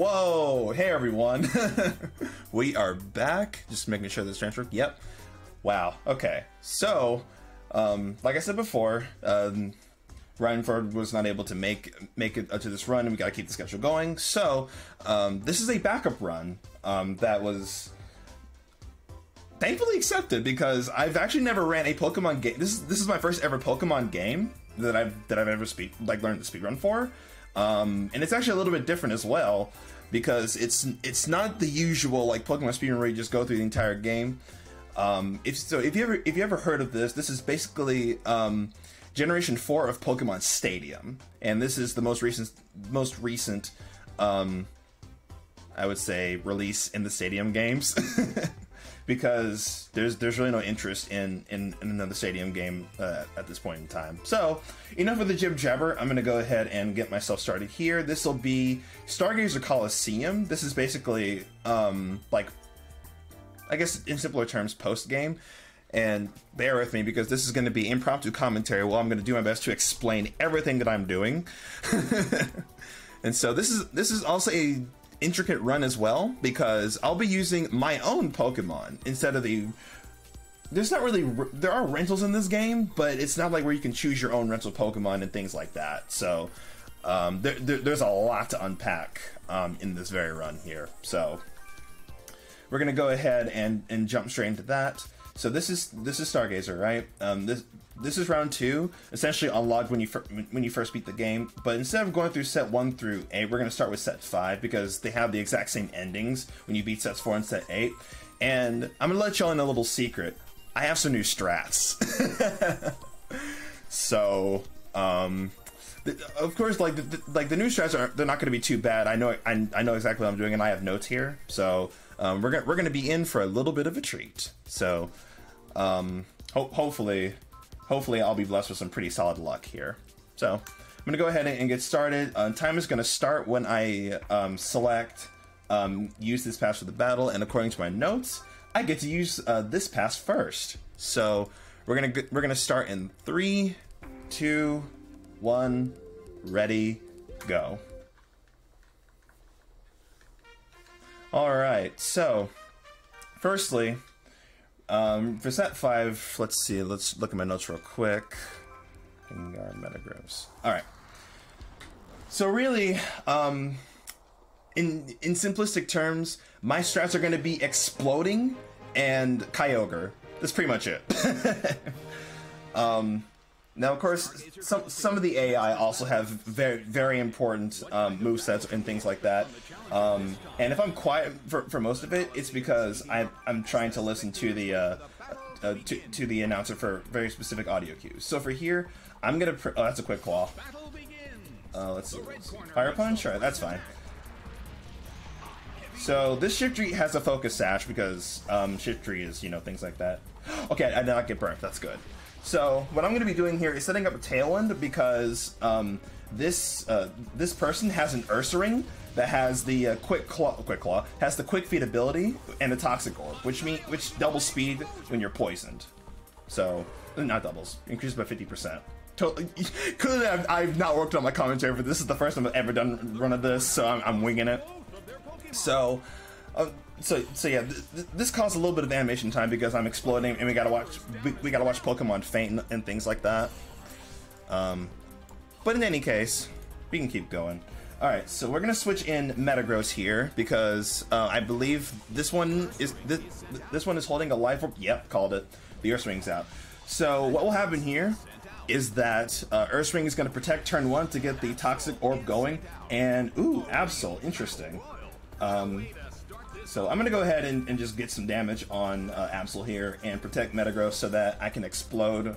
Whoa! Hey everyone! We are back. Just making sure this transfer. Yep. Wow. Okay. So, like I said before, Ryan was not able to make it to this run, and we got to keep the schedule going. So, this is a backup run that was thankfully accepted because I've actually never ran a Pokemon game. This is my first ever Pokemon game that I've ever learned the speedrun for. And it's actually a little bit different as well because it's not the usual like Pokemon speedrun where you just go through the entire game. If you ever heard of this is basically Generation 4 of Pokemon Stadium, and this is the most recent I would say release in the Stadium games. Because there's really no interest in another Stadium game at this point in time. So, enough of the jib jabber. I'm going to go ahead and get myself started here. This will be Stargazer Coliseum. This is basically, like, I guess in simpler terms, post-game. And bear with me because this is going to be impromptu commentary while I'm going to do my best to explain everything that I'm doing. And so this is also a intricate run as well because I'll be using my own Pokemon instead of there are rentals in this game, but it's not like where you can choose your own rental Pokemon and things like that. So there's a lot to unpack in this very run here. So we're gonna go ahead and jump straight into that. So this is Stargazer, right? This is round 2, essentially unlocked when you first beat the game. But instead of going through set 1 through 8, we're going to start with set 5 because they have the exact same endings when you beat sets 4 and set 8. And I'm going to let y'all in a little secret. I have some new strats. So, of course, like the new strats they're not going to be too bad. I know exactly what I'm doing, and I have notes here. So we're going to be in for a little bit of a treat. So hopefully I'll be blessed with some pretty solid luck here. So I'm going to go ahead and get started. Time is going to start when I select use this pass for the battle, and according to my notes, I get to use this pass first. So we're gonna start in 3, 2, 1, ready, go. All right. So firstly, for set 5, let's see. Let's look at my notes real quick. Gengar, Metagross. All right. So really, in simplistic terms, my strats are going to be Exploding and Kyogre. That's pretty much it. Now, of course, some of the AI also have very important movesets and things like that. And if I'm quiet for most of it, it's because I'm trying to listen to the announcer for very specific audio cues. So for here, I'm gonna. Oh, that's a quick claw. Let's see. Fire Punch. All right, that's fine. So this Shiftry has a Focus Sash because Shiftry is things like that. Okay, I did not get burnt. That's good. So what I'm going to be doing here is setting up a Tailwind because this person has an Ursaring that has the Quick Claw, has the Quick Feet ability and a Toxic Orb, which doubles speed when you're poisoned. So not doubles, increases by 50%. Totally. Clearly, I've not worked on my commentary, but this is the first time I've ever done a run of this, so I'm winging it. So yeah, this caused a little bit of animation time because I'm exploding, and we gotta watch Pokemon faint and things like that. But in any case, we can keep going. All right, so we're gonna switch in Metagross here because I believe this one is holding a life orb. Yep, called it. The Ursaring's out. So what will happen here is that Ursaring is gonna protect turn 1 to get the Toxic Orb going, and ooh, Absol, interesting. So I'm going to go ahead and just get some damage on Absol here and protect Metagross so that I can explode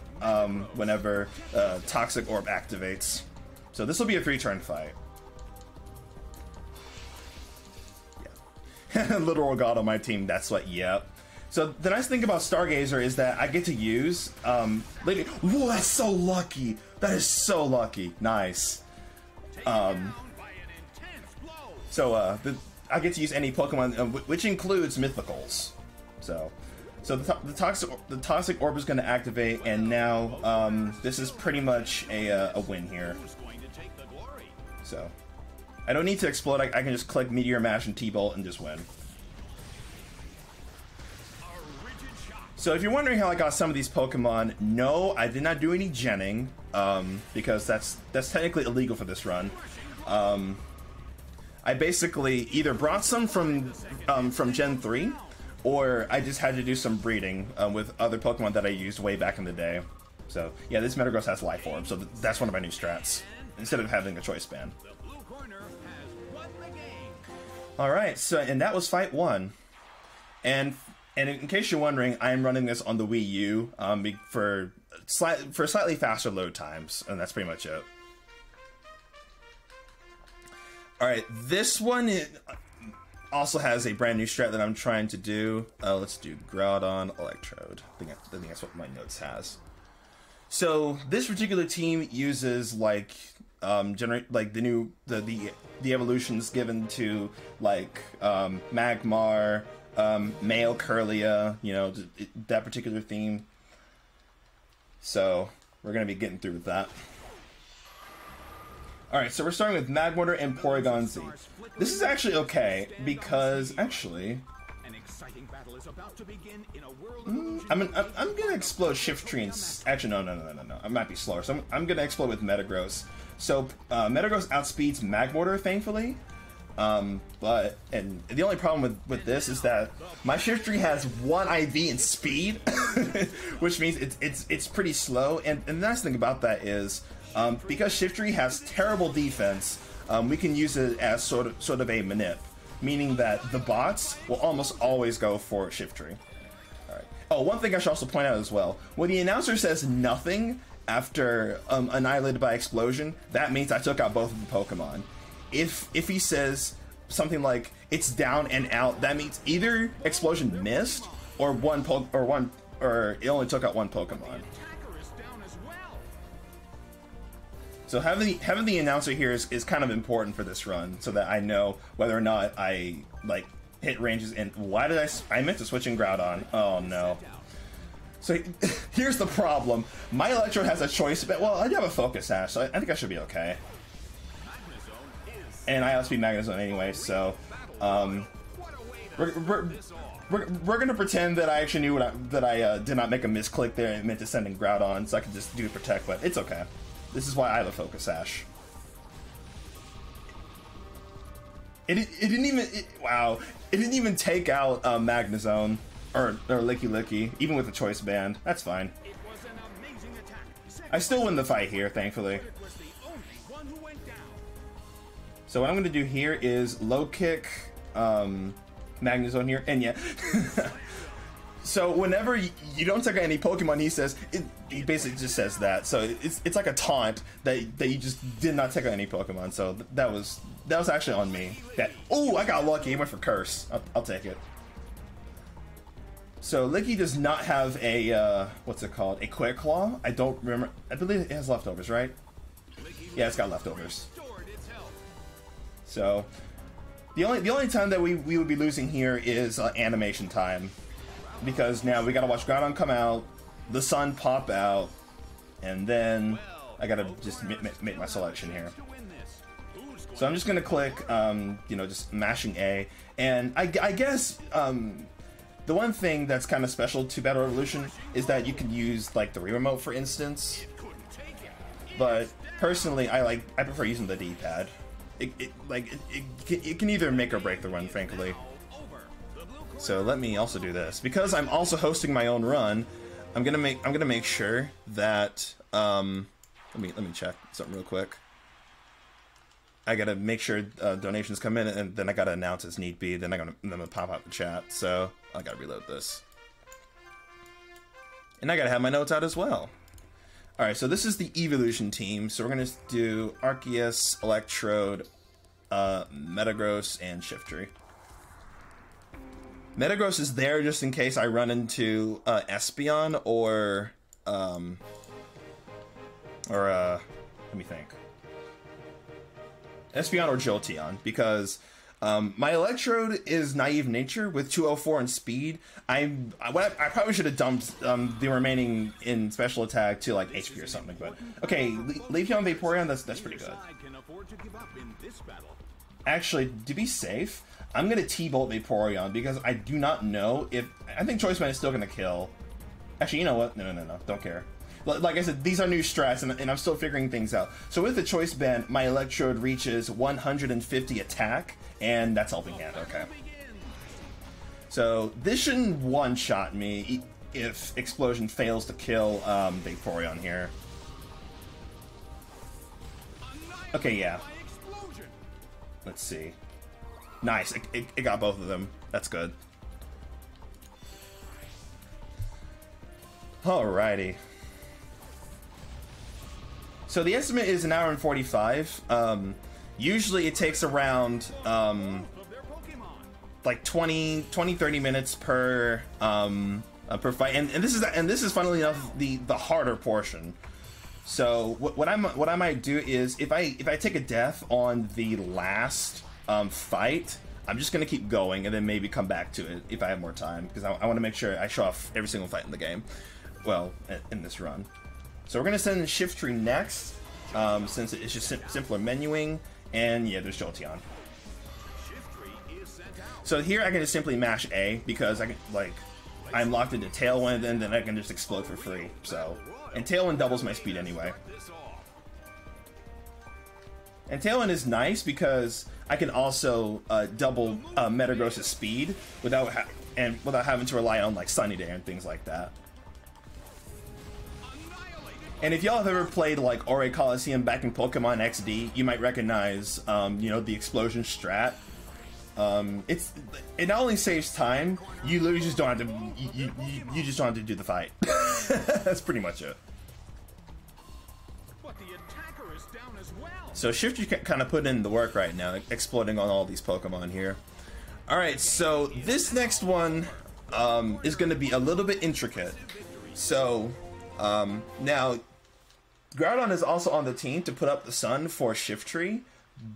whenever Toxic Orb activates. So this will be a 3-turn fight. Yeah. Little God on my team, that's what, yep. So the nice thing about Stargazer is that I get to use... whoa, that's so lucky! That is so lucky. Nice. I get to use any Pokemon, which includes Mythicals. So the Toxic Orb is going to activate, and now this is pretty much a win here. So I don't need to explode. I can just click Meteor Mash and T-Bolt and just win. So if you're wondering how I got some of these Pokemon, no, I did not do any genning, because that's technically illegal for this run. I basically either brought some from Gen 3, or I just had to do some breeding with other Pokemon that I used way back in the day. So yeah, this Metagross has Life Orb, so that's one of my new strats, instead of having a Choice Band. Alright, so, and that was Fight 1. And in case you're wondering, I'm running this on the Wii U for slightly faster load times, and that's pretty much it. Alright, this one also has a brand new strat that I'm trying to do. Let's do Groudon Electrode. I think that's what my notes has. So this particular team uses like the evolutions given to like Magmar, Male Curlia, you know, that particular theme. So we're gonna be getting through with that. Alright, so we're starting with Magmortar and Porygon Z. This is actually okay, because actually I'm gonna explode Shift Tree and actually no, I might be slower. So I'm gonna explode with Metagross. So Metagross outspeeds Magmortar, thankfully. But the only problem with this is that my Shift Tree has 1 IV in speed, which means it's pretty slow. And the nice thing about that is because Shift Tree has terrible defense, we can use it as sort of a manip, meaning that the bots will almost always go for Shift Tree. All right. Oh, one thing I should also point out as well: when the announcer says nothing after annihilated by explosion, that means I took out both of the Pokemon. If he says something like it's down and out, that means either explosion missed or it only took out 1 Pokemon. So having the announcer here is kind of important for this run, so that I know whether or not I like hit ranges. And why did I meant to switch in Groudon? Oh no. So here's the problem. My Electrode has a choice, but well, I do have a Focus Sash, so I think I should be okay. And I outspeed Magnezone anyway, so we're gonna pretend that I actually knew that I did not make a misclick there and meant to send in Groudon, so I could just do Protect, but it's okay. This is why I have a Focus Sash. It didn't even take out Magnezone or Licky Licky, even with the Choice Band. That's fine. I still win the fight here, thankfully. So what I'm going to do here is low kick Magnezone here, and yeah. So whenever you don't take out any Pokemon, he basically just says that. So it's like a taunt that you just did not take out any Pokemon. So that was actually on me. Oh, I got lucky. He went for Curse. I'll take it. So Licky does not have a what's it called? A Quick Claw. I don't remember. I believe it has leftovers, right? Yeah, it's got leftovers. So the only time that we would be losing here is animation time, because now we gotta watch Groudon come out, the sun pop out, and then I gotta just make my selection here. So I'm just gonna click, you know, just mashing A, and I guess the one thing that's kind of special to Battle Revolution is that you can use like the Wii Remote, for instance. But personally, I prefer using the D-pad. It can either make or break the run, frankly. So let me also do this, because I'm also hosting my own run. I'm gonna make sure that let me check something real quick. I gotta make sure donations come in, and then I gotta announce as need be. Then I'm gonna pop out the chat. So I gotta reload this, and I gotta have my notes out as well. All right, so this is the Evolution team. So we're gonna do Arceus, Electrode, Metagross, and Shiftry. Metagross is there just in case I run into Espeon or let me think. Espeon or Jolteon, because my Electrode is Naive Nature with 204 in speed. I probably should have dumped the remaining in special attack to like HP or something, but okay, Leafeon, Vaporeon, that's pretty good. Actually, to be safe, I'm gonna T-Bolt Vaporeon because I do not know if... I think Choice Band is still gonna kill. Actually, you know what? No. Don't care. Like I said, these are new strats, and I'm still figuring things out. So with the Choice Band, my Electrode reaches 150 attack, and that's Helping Hand, okay. So this shouldn't one-shot me if Explosion fails to kill Vaporeon here. Okay, yeah. Let's see. Nice, it got both of them. That's good. Alrighty. So the estimate is 1 hour and 45. Usually it takes around like 30 minutes per fight, and this is funnily enough the harder portion. So what I might do is if I take a death on the last fight, I'm just gonna keep going and then maybe come back to it if I have more time, because I want to make sure I show off every single fight in the game. Well, in this run. So we're gonna send in Shiftry next, since it's just simpler menuing, and yeah, there's Jolteon. So here I can just simply mash A because I can, like, I'm locked into Tailwind, and then I can just explode for free. So, and Tailwind doubles my speed anyway. And Tailwind is nice because I can also double Metagross's speed without having to rely on like Sunny Day and things like that. And if y'all have ever played like Ore Coliseum back in Pokemon XD, you might recognize, you know, the explosion strat. It not only saves time, you literally just don't have to, you just don't have to do the fight. That's pretty much it. But the attacker is down as well. So Shifty kind of put in the work right now, exploding on all these Pokemon here. Alright, so this next one, is going to be a little bit intricate. So, now, Groudon is also on the team to put up the sun for Shiftry,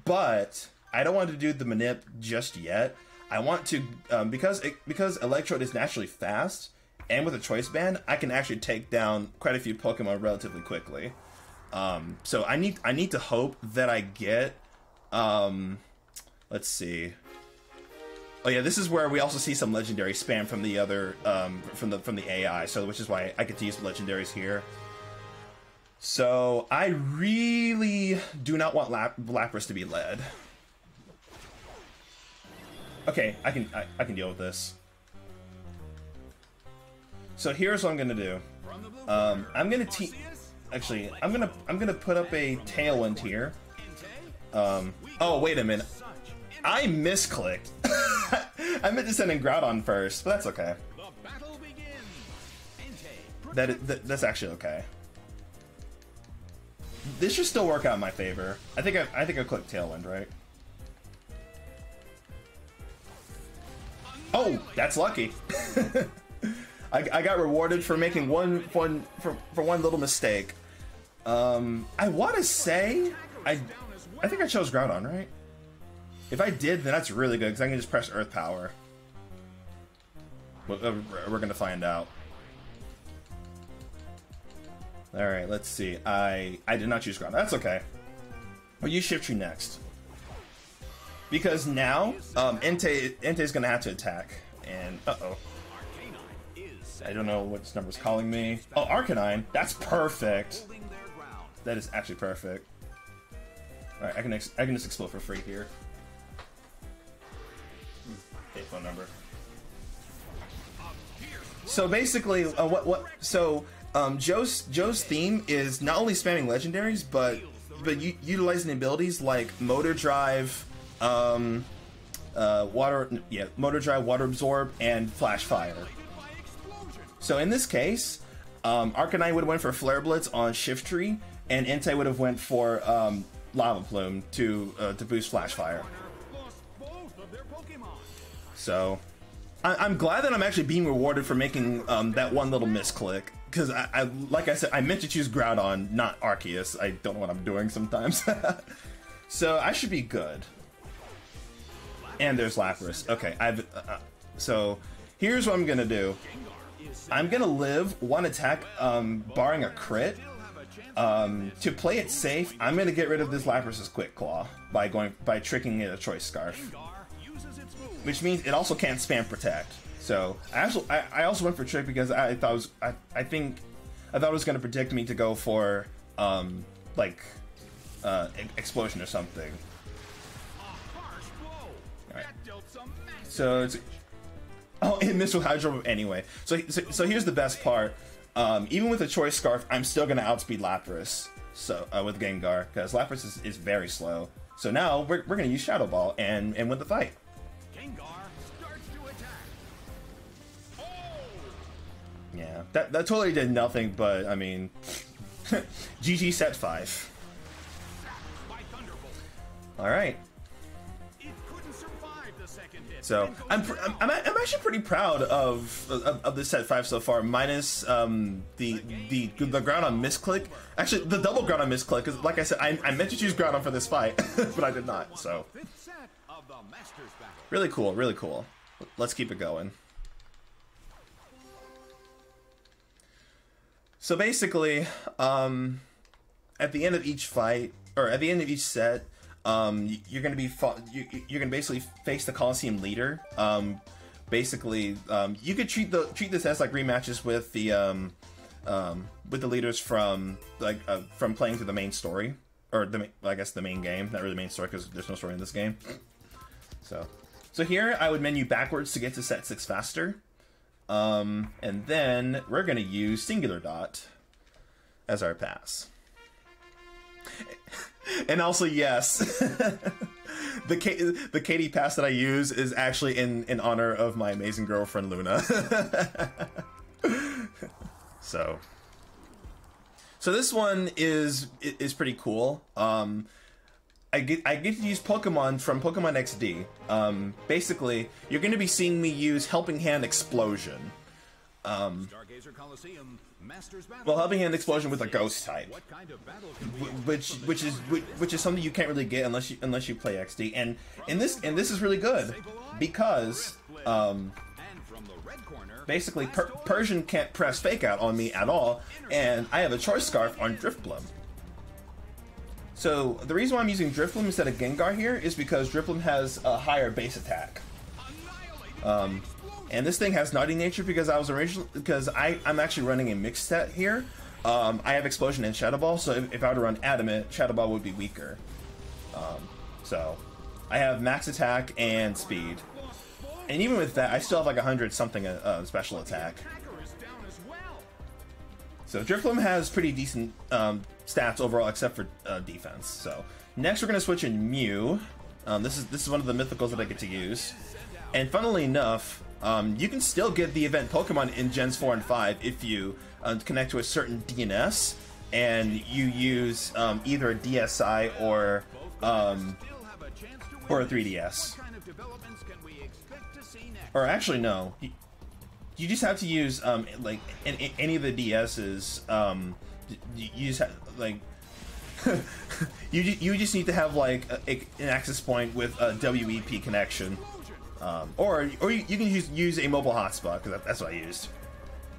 but I don't want to do the manip just yet. I want to, because Electrode is naturally fast, and with a Choice Band, I can actually take down quite a few Pokemon relatively quickly. So I need to hope that I get, let's see. Oh yeah, this is where we also see some legendary spam from the other, from the AI. So which is why I get to use the legendaries here. So I really do not want Lapras to be led. Okay, I can deal with this. So here's what I'm gonna do. I'm gonna put up a Tailwind here. Oh wait a minute, I misclicked. I meant to send in Groudon first, but that's okay. That's actually okay. This should still work out in my favor. I think I clicked Tailwind, right? Oh, that's lucky. I got rewarded for making one little mistake. I want to say I think I chose Groudon, right? If I did, then that's really good because I can just press Earth Power. We're gonna find out. All right, let's see. I did not choose Groudon. That's okay. I'll use Shiftry next. Because now, Entei's gonna have to attack, and I don't know what this number's calling me. Oh, Arcanine, that's perfect. That is actually perfect. All right, I can just explode for free here. Okay, phone number. So basically, Joe's theme is not only spamming legendaries, but utilizing abilities like Motor Drive. Motor Drive, Water Absorb, and Flash Fire. So in this case, Arcanine would have went for Flare Blitz on Shiftry, and Entei would have went for Lava Plume to boost Flash Fire. So I'm glad that I'm actually being rewarded for making that one little misclick, because like I said, I meant to choose Groudon, not Arceus. I don't know what I'm doing sometimes. So I should be good. And there's Lapras. Okay, so here's what I'm gonna do. I'm gonna live one attack, barring a crit, to play it safe, I'm gonna get rid of this Lapras' Quick Claw by tricking it a Choice Scarf, which means it also can't spam Protect. So I also went for Trick because I thought it was gonna predict me to go for Explosion or something. Alright. So it's it missed with Hydro anyway. So here's the best part. Even with a Choice Scarf, I'm still gonna outspeed Lapras. So with Gengar, because Lapras is very slow. So now we're gonna use Shadow Ball and win the fight. Gengar starts to attack. Oh! Yeah, that totally did nothing, but I mean, GG set 5. All right. It couldn't survive the second hit. So I'm actually pretty proud of this set 5 so far, minus the ground on misclick. Actually, the double ground on misclick, because like I said, I meant to choose ground on for this fight, but I did not. So really cool, really cool. Let's keep it going. So basically, at the end of each fight, or at the end of each set, you're gonna basically face the Coliseum leader. Basically, you could treat this as like rematches with the leaders from from playing through the main story, or I guess the main game. Not really the main story because there's no story in this game. So here I would menu backwards to get to set 6 faster, and then we're gonna use Singular Dot as our pass. And also, yes, the KD pass that I use is actually in honor of my amazing girlfriend Luna. So this one is pretty cool. I get to use Pokemon from Pokemon XD. Basically, you're going to be seeing me use Helping Hand Explosion. Stargazer Coliseum, Masters Battle. Well, Helping Hand Explosion with a Ghost type, What kind of battle can we which is something you can't really get unless you play XD. And this is really good because and from the red corner, basically Persian can't press Fake Out on me at all, and I have a Choice Scarf on Drifblim. So the reason why I'm using Drifblim instead of Gengar here is because Drifblim has a higher base attack. And this thing has Naughty Nature because I'm actually running a mixed set here. I have Explosion and Shadow Ball, so if I were to run Adamant, Shadow Ball would be weaker. So I have max attack and speed, and even with that, I still have like 100 something special attack. So Drifblim has pretty decent stats overall, except for defense. So next we're gonna switch in Mew. This is one of the mythicals that I get to use, and funnily enough, you can still get the event Pokemon in Gens 4 and 5 if you connect to a certain DNS and you use either a DSi or a 3DS. Or actually, no. You just have to use like any of the DSs. You just have, like you just need to have like an access point with a WEP connection. Or you can use a mobile hotspot, because that's what I used.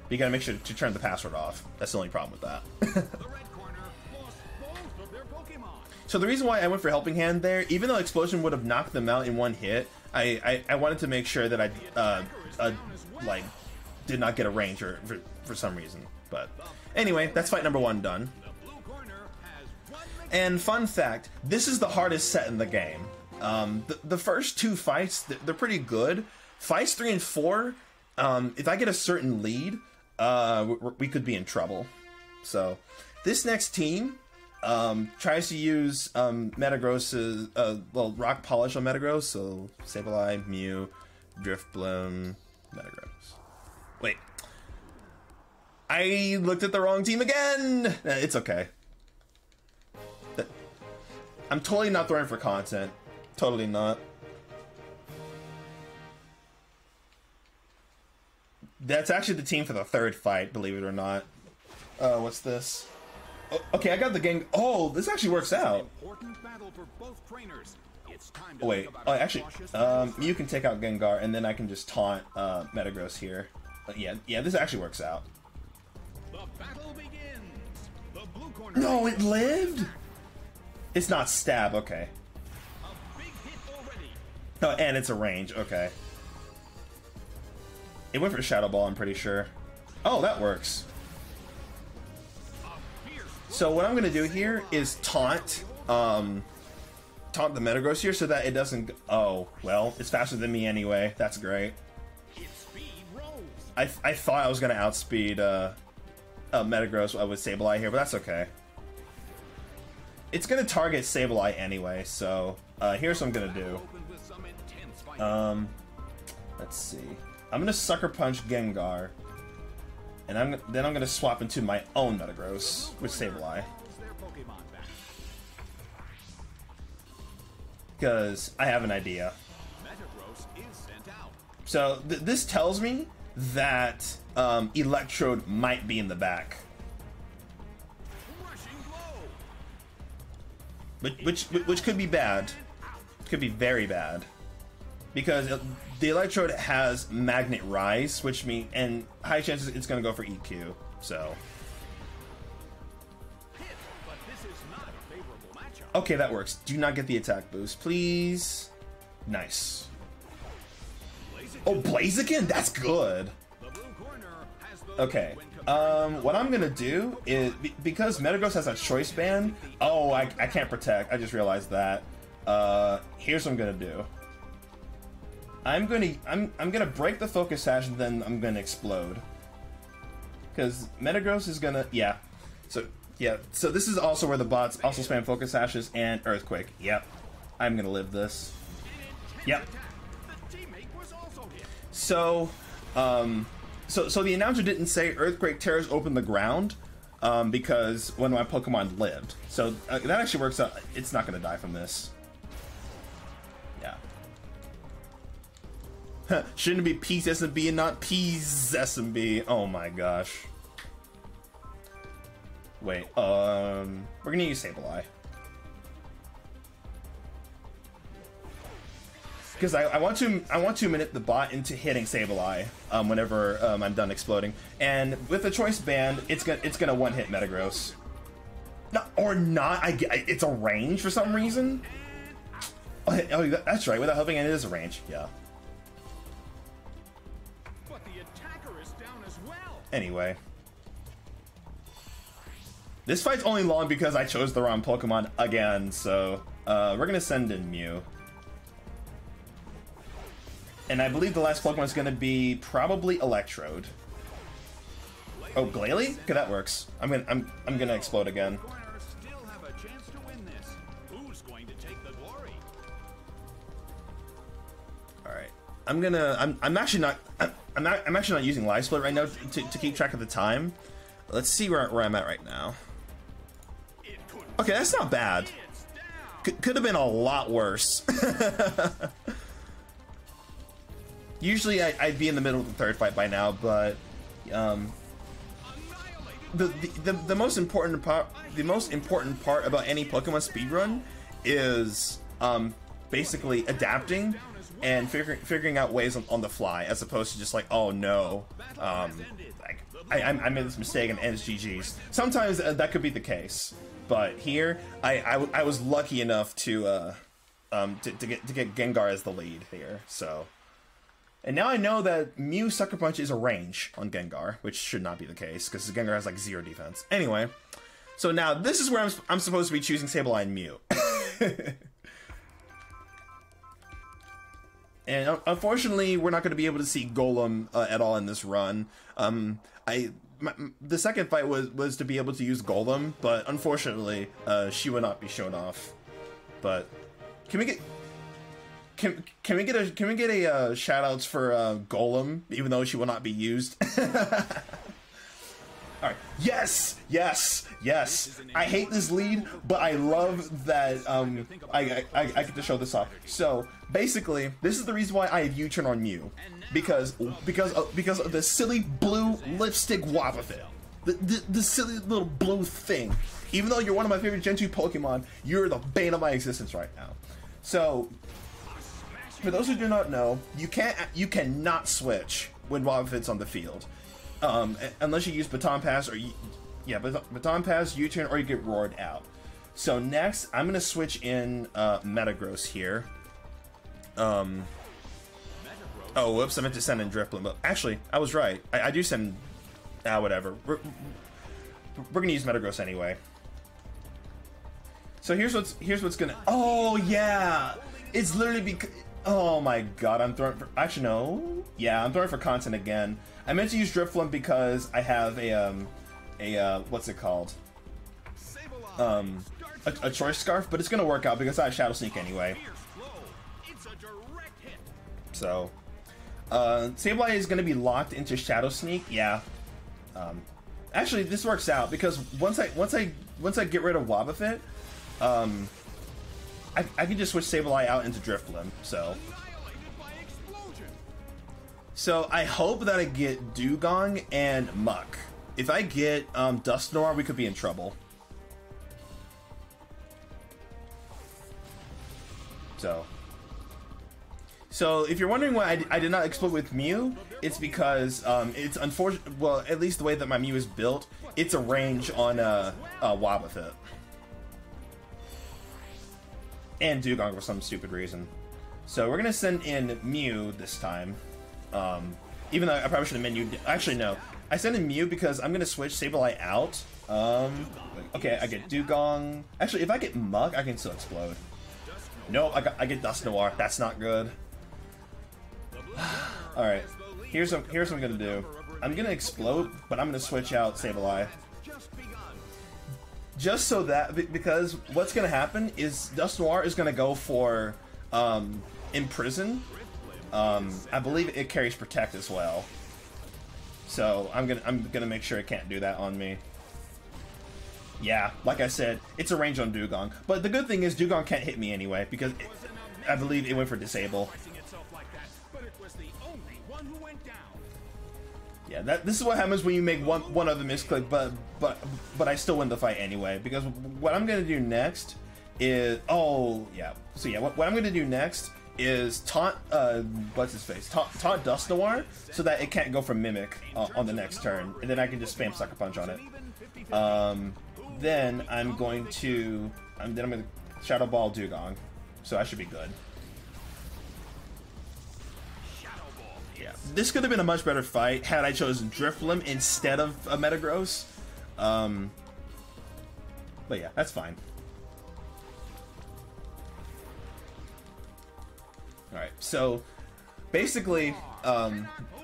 But you gotta make sure to turn the password off. That's the only problem with that. So the reason why I went for Helping Hand there, even though Explosion would have knocked them out in one hit, I wanted to make sure that I did not get a range for some reason. But anyway, that's fight number 1 done. And fun fact, this is the hardest set in the game. The first 2 fights, they're pretty good. Fights 3 and 4, if I get a certain lead, we could be in trouble. So this next team tries to use Metagross's Rock Polish on Metagross. So Sableye, Mew, Drifblim, Metagross. Wait, I looked at the wrong team again. It's okay. I'm totally not throwing for content. Totally not. That's actually the team for the 3rd fight, believe it or not. What's this? Oh, okay, I got the gang. Oh, this actually works out. Oh, wait. Oh, actually, you can take out Gengar, and then I can just taunt Metagross here. Yeah, this actually works out. The battle begins. The blue corner. No, it lived? It's not stab, okay. A big hit already. Oh, and it's a range, okay. It went for Shadow Ball, I'm pretty sure. Oh, that works. A fierce So what I'm gonna do here is taunt the Metagross here so that it doesn't. Oh, well, it's faster than me anyway. That's great. its speed rose. I thought I was gonna outspeed Metagross with Sableye here, but that's okay. It's gonna target Sableye anyway, so here's what I'm gonna do. Opened with some intense fighting. Let's see. I'm gonna Sucker Punch Gengar, and then I'm gonna swap into my own Metagross with Sableye, Calls their Pokemon back. because I have an idea. Metagross is sent out. So this tells me that Electrode might be in the back, Rushing blow. which could be bad. Could be very bad, because the Electrode has Magnet Rise, which means and high chances it's gonna go for EQ. So Hit, but this is not a favorable matchup. okay, that works. Do not get the attack boost, please. Nice. Oh, Blaziken, that's good. The blue corner has the Okay. when comparing What I'm gonna do is because Metagross has a choice band. Oh, I can't protect. I just realized that. Here's what I'm gonna do. I'm gonna break the focus sash and then I'm gonna explode. Because Metagross is gonna So this is also where the bots also spam focus sashes and Earthquake. Yep. I'm gonna live this. Yep. the teammate was also hit. So, so the announcer didn't say Earthquake tears open the ground, because one of my Pokemon lived. So that actually works out. It's not going to die from this. Yeah. Shouldn't it be PeasSMB and not PeasSMB? Oh my gosh. Wait. We're gonna use Sableye. Because I want to minute the bot into hitting Sableye whenever I'm done exploding, and with the choice band, it's gonna one hit Metagross. No, or not. It's a range for some reason. Oh, that's right. Without helping, it is a range. Yeah. But the attacker is down as well. Anyway, this fight's only long because I chose the wrong Pokemon again. So we're gonna send in Mew. And I believe the last Pokemon is going to be probably Electrode. Oh, Glalie? Okay, that works. I'm gonna explode again. Corners still have a chance to win this. Who's going to take the glory? All right, I'm actually not using Live Split right now to keep track of the time. Let's see where I'm at right now. Okay, that's not bad. Could have been a lot worse. Usually I'd be in the middle of the third fight by now, but the most important part about any Pokemon speedrun is basically adapting and figuring out ways on the fly, as opposed to just like, oh no, like I made this mistake and it's GG's. Sometimes that could be the case, but here I was lucky enough to get Gengar as the lead here, so. And now I know that Mew Sucker Punch is a range on Gengar, which should not be the case, because Gengar has like 0 defense. Anyway, so now this is where I'm supposed to be choosing Sableye and Mew. And unfortunately, we're not going to be able to see Golem at all in this run. The second fight was to be able to use Golem, but unfortunately, she would not be shown off. But can we get... Can we get a shout outs for Golem, even though she will not be used? All right. Yes. I hate this lead, but I love that I get to show this off. So basically, this is the reason why I have U-turn on Mew, because of the silly blue lipstick Wobbuffet, the silly little blue thing. Even though you're one of my favorite Gen 2 Pokemon, you're the bane of my existence right now. So. For those who do not know, you cannot switch when Wobbuffet's on the field, unless you use Baton Pass or Baton Pass, U-turn, or you get roared out. So next, I'm gonna switch in Metagross here. Oh, whoops! I meant to send in Drifblim, but actually, I was right. I do send. Whatever. We're gonna use Metagross anyway. So here's what's gonna. Oh yeah, it's literally because. Oh my god, I'm throwing for. Actually no. Yeah, I'm throwing for content again. I meant to use Drifblim because I have a what's it called? A choice scarf, but it's gonna work out because I have Shadow Sneak anyway. So, Sableye is gonna be locked into Shadow Sneak. Yeah. Actually, this works out because once I get rid of Wobbuffet, I can just switch Sableye out into Drifblim. So I hope that I get Dugong and Muck. If I get Dusknoir, we could be in trouble. So if you're wondering why I did not explode with Mew, it's because it's unfortunate. Well, at least the way that my Mew is built, it's a range on Wobbuffet and Dugong for some stupid reason. So we're gonna send in Mew this time. Even though I probably should have mentioned. Actually, no. I send in Mew because I'm gonna switch Sableye out. Okay, I get Dugong. Actually, if I get Muck, I can still explode. No, I get Dusknoir. That's not good. Alright, here's what I'm gonna do. I'm gonna explode, but I'm gonna switch out Sableye. Just so that, because what's gonna happen is Dusknoir is gonna go for Imprison. I believe it carries Protect as well. So I'm gonna make sure it can't do that on me. Yeah, like I said, it's a range on Dugong. But the good thing is Dugong can't hit me anyway, because I believe it went for Disable. Yeah, this is what happens when you make one other misclick, but I still win the fight anyway. Because what I'm gonna do next is what I'm gonna do next is taunt what's his face taunt Dusknoir so that it can't go for Mimic on the next turn, and then I can just spam Sucker Punch on it. Then I'm gonna Shadow Ball Dugong, so I should be good. Yeah, this could have been a much better fight had I chosen Drifblim instead of a Metagross. But yeah, that's fine. Alright, so basically,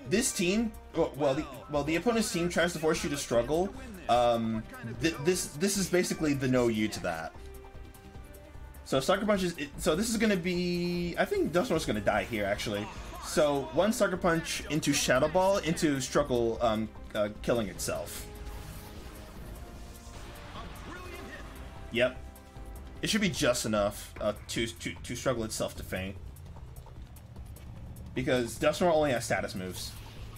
this team, the opponent's team tries to force you to struggle. This is basically the no you to that. So Sucker Punch is, so this is gonna be, I think Dusknoir's gonna die here actually. So one Sucker Punch into Shadow Ball into Struggle, killing itself. Yep, it should be just enough to struggle itself to faint. Because Dusknoir only has status moves.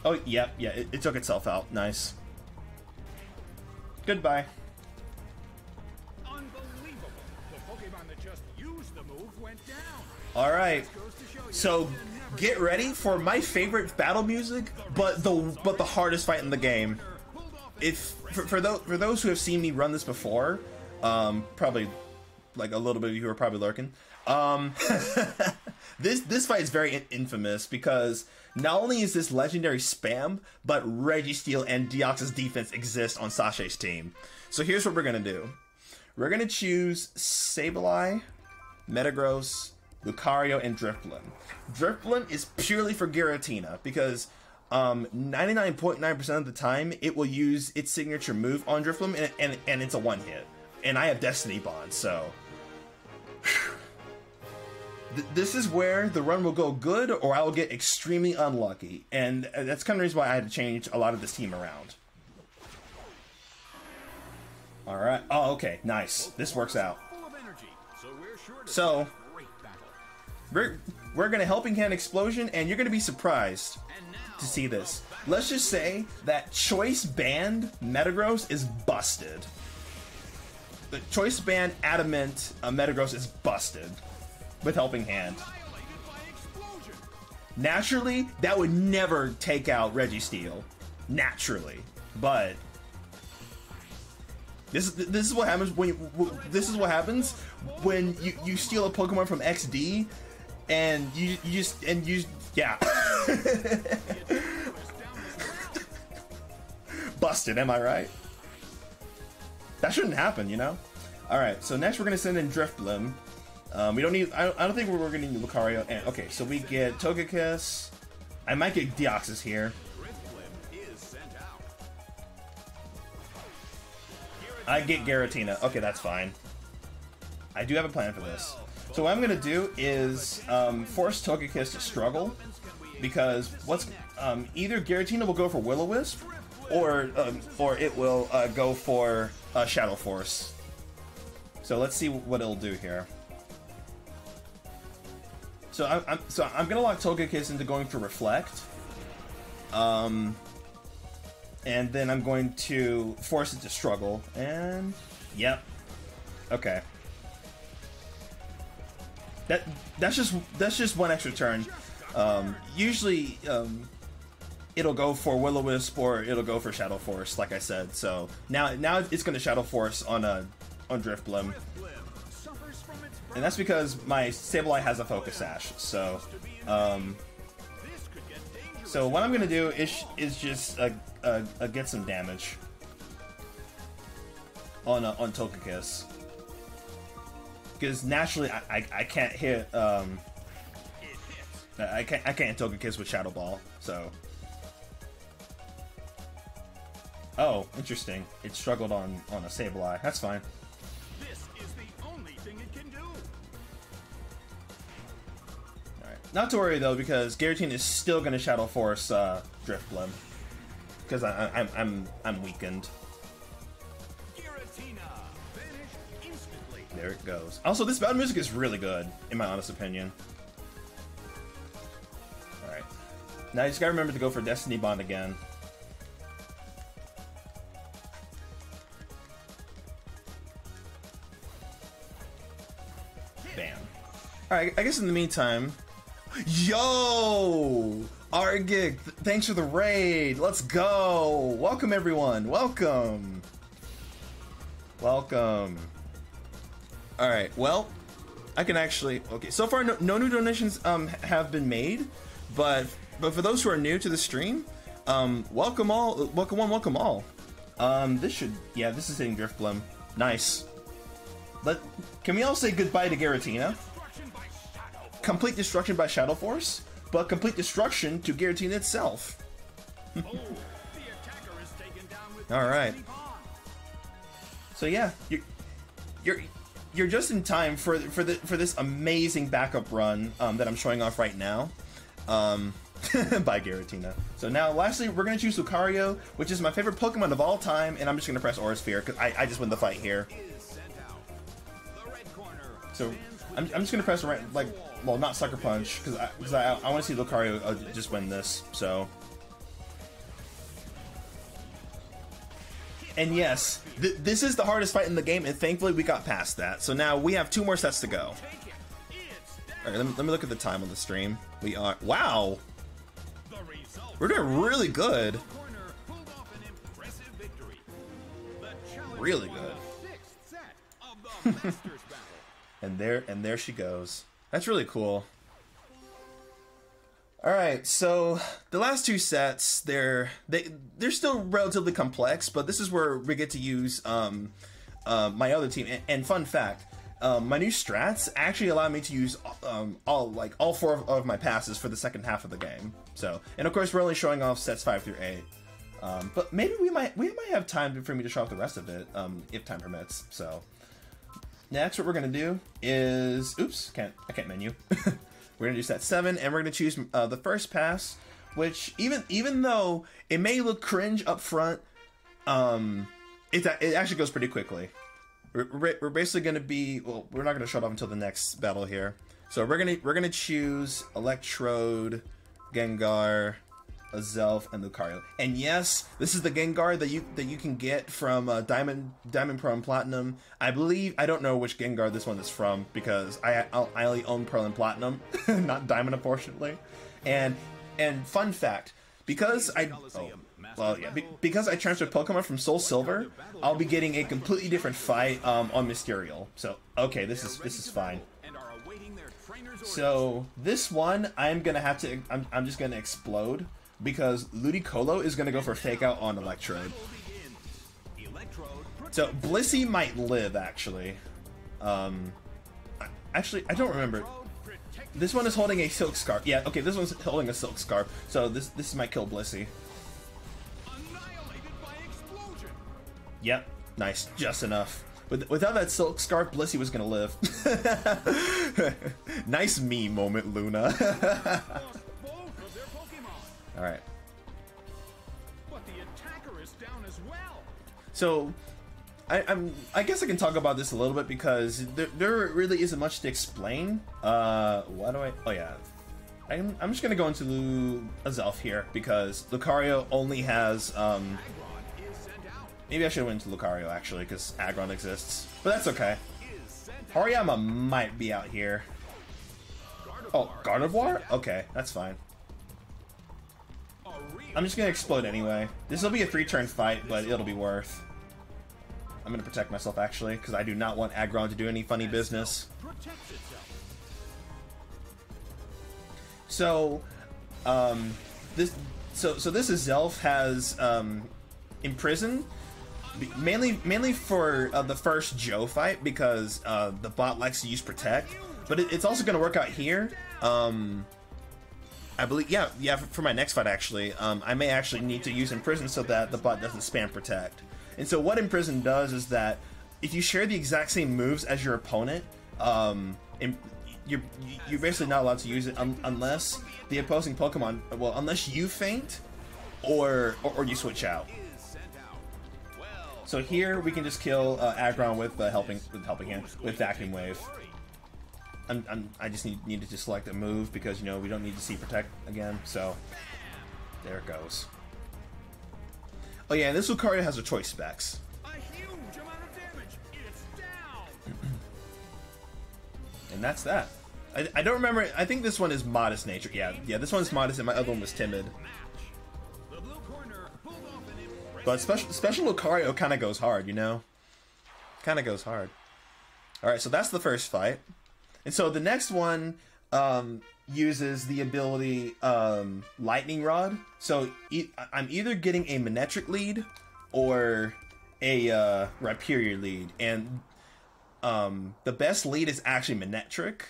Oh, yep, yeah, it took itself out. Nice. Goodbye. Alright, so get ready for my favorite battle music, but the hardest fight in the game. For those who have seen me run this before, probably like a little bit of you who are probably lurking. This fight is very infamous because not only is this legendary spam, but Registeel and Deoxys defense exist on Sachet's team. So here's what we're gonna do. We're gonna choose Sableye, Metagross, Lucario, and Drifblim. Drifblim is purely for Giratina because 99.9% of the time it will use its signature move on Drifblim, and it's a one hit. And I have Destiny Bond, so this is where the run will go good, or I will get extremely unlucky, and that's kind of the reason why I had to change a lot of this team around. All right. Oh, okay. Nice. This works out. So we're gonna Helping Hand Explosion, and you're gonna be surprised to see this. Let's just say that Choice Band Metagross is busted. The Choice Band Adamant Metagross is busted with Helping Hand. Naturally, that would never take out Registeel. Naturally. But This is what happens when you steal a Pokemon from XD, and you yeah. Busted, am I right? That shouldn't happen, you know? Alright, so next we're gonna send in Drifblim. We don't need, I don't think we're gonna need Lucario. And, okay, so we get Togekiss. I might get Deoxys here. I get Giratina. Okay, that's fine. I do have a plan for this. So what I'm gonna do is force Togekiss to struggle, because either Giratina will go for Will-O-Wisp, or it will go for Shadow Force. So let's see what it'll do here. So I'm gonna lock Togekiss into going for Reflect, and then I'm going to force it to struggle. And yep, okay. That's just one extra turn. Usually it'll go for Will-O-Wisp or it'll go for Shadow Force, like I said. So now it's going to Shadow Force on Drifblim, and that's because my Sableye has a Focus Sash. So so what I'm going to do is just get some damage on Togekiss, because naturally I can't hit I can't hit Togekiss with Shadow Ball. So oh, interesting. It struggled on a Sableye. That's fine. This is the only thing it can do. Alright. Not to worry though, because Giratina is still gonna Shadow Force Drifblim. Because I'm weakened. Giratina, vanish instantly. There it goes. Also, this battle music is really good, in my honest opinion. Alright. Now you just gotta remember to go for Destiny Bond again. Bam. Alright, I guess in the meantime... Yo! Argig, thanks for the raid! Let's go! Welcome everyone! Welcome! Welcome. Alright, well, I can actually... Okay, so far no new donations have been made, but for those who are new to the stream, welcome all, welcome one, welcome all. This is hitting Drifblim. Nice. Can we all say goodbye to Giratina? Complete destruction by Shadow Force, but complete destruction to Giratina itself. All right. So yeah, you're just in time for this amazing backup run that I'm showing off right now, by Giratina. So now, lastly, we're gonna choose Lucario, which is my favorite Pokemon of all time, and I'm just gonna press Aura Sphere because I just win the fight here. So I'm just gonna press well, not Sucker Punch, because I want to see Lucario just win this. So, and yes, this is the hardest fight in the game, and thankfully we got past that. So now we have 2 more sets to go. All right, let me look at the time on the stream. We are wow, we're doing really good, really good. And there she goes. That's really cool. Alright, so the last 2 sets, they're still relatively complex, but this is where we get to use my other team. And fun fact, my new strats actually allow me to use all 4 of my passes for the second half of the game. So, and of course we're only showing off sets 5 through 8. But maybe we might have time for me to show off the rest of it, if time permits. So next, what we're gonna do is, oops, I can't menu. We're gonna do set 7, and we're gonna choose the first pass, which even though it may look cringe up front, it actually goes pretty quickly. We're basically gonna be, well, we're not gonna show it off until the next battle here. So we're gonna choose Electrode, Gengar, Azelf, and Lucario. And yes, this is the Gengar that you can get from Diamond, Pearl, and Platinum. I don't know which Gengar this one is from, because I only own Pearl and Platinum, not Diamond, unfortunately. And fun fact, because well, yeah, because I transferred Pokemon from Soul Silver, I'll be getting a completely different fight on Mysterial. So, okay, this is fine. So this one, I'm gonna have to. I'm just gonna explode because Ludicolo is gonna go for Fake Out on Electrode. So Blissey might live actually. Actually, I don't remember. This one is holding a Silk Scarf. Yeah, okay, this one's holding a Silk Scarf. So this might kill Blissey. Yep, nice, just enough. Without that Silk Scarf, Blissey was gonna live. Nice me moment, Luna. All right. But the attacker is down as well. So, I guess I can talk about this a little bit because there really isn't much to explain. Why do I? Oh yeah, I'm just gonna go into a Zelf here because Lucario only has Maybe I should have went to Lucario actually because Aggron exists, but that's okay. Hariyama might be out here. Oh, Gardevoir? Okay, that's fine. I'm just gonna explode anyway. This will be a 3-turn fight, but it'll be worth. I'm gonna protect myself actually, because I do not want Aggron to do any funny business. So, this Zelf has Imprison, mainly for the first Joe fight because the bot likes to use Protect, but it's also gonna work out here. I believe, yeah, for my next fight actually, I may actually need to use Imprison so that the bot doesn't spam Protect. And so what Imprison does is that if you share the exact same moves as your opponent, you're basically not allowed to use it unless the opposing Pokemon, well, unless you faint or you switch out. So here we can just kill Aggron with helping hand with Vacuum Wave. I just needed to select a move because, you know, we don't need to see Protect again, so there it goes. Oh yeah, and this Lucario has a choice specs. A huge amount of damage. It's down. And that's that. I don't remember. I think this one is Modest Nature. Yeah, this one's Modest and my other one was Timid. But special Lucario kind of goes hard, you know? Kind of goes hard. Alright, so that's the first fight. And so the next one uses the ability Lightning Rod. So I'm either getting a Manectric lead or a Rhyperior lead. And the best lead is actually Manectric.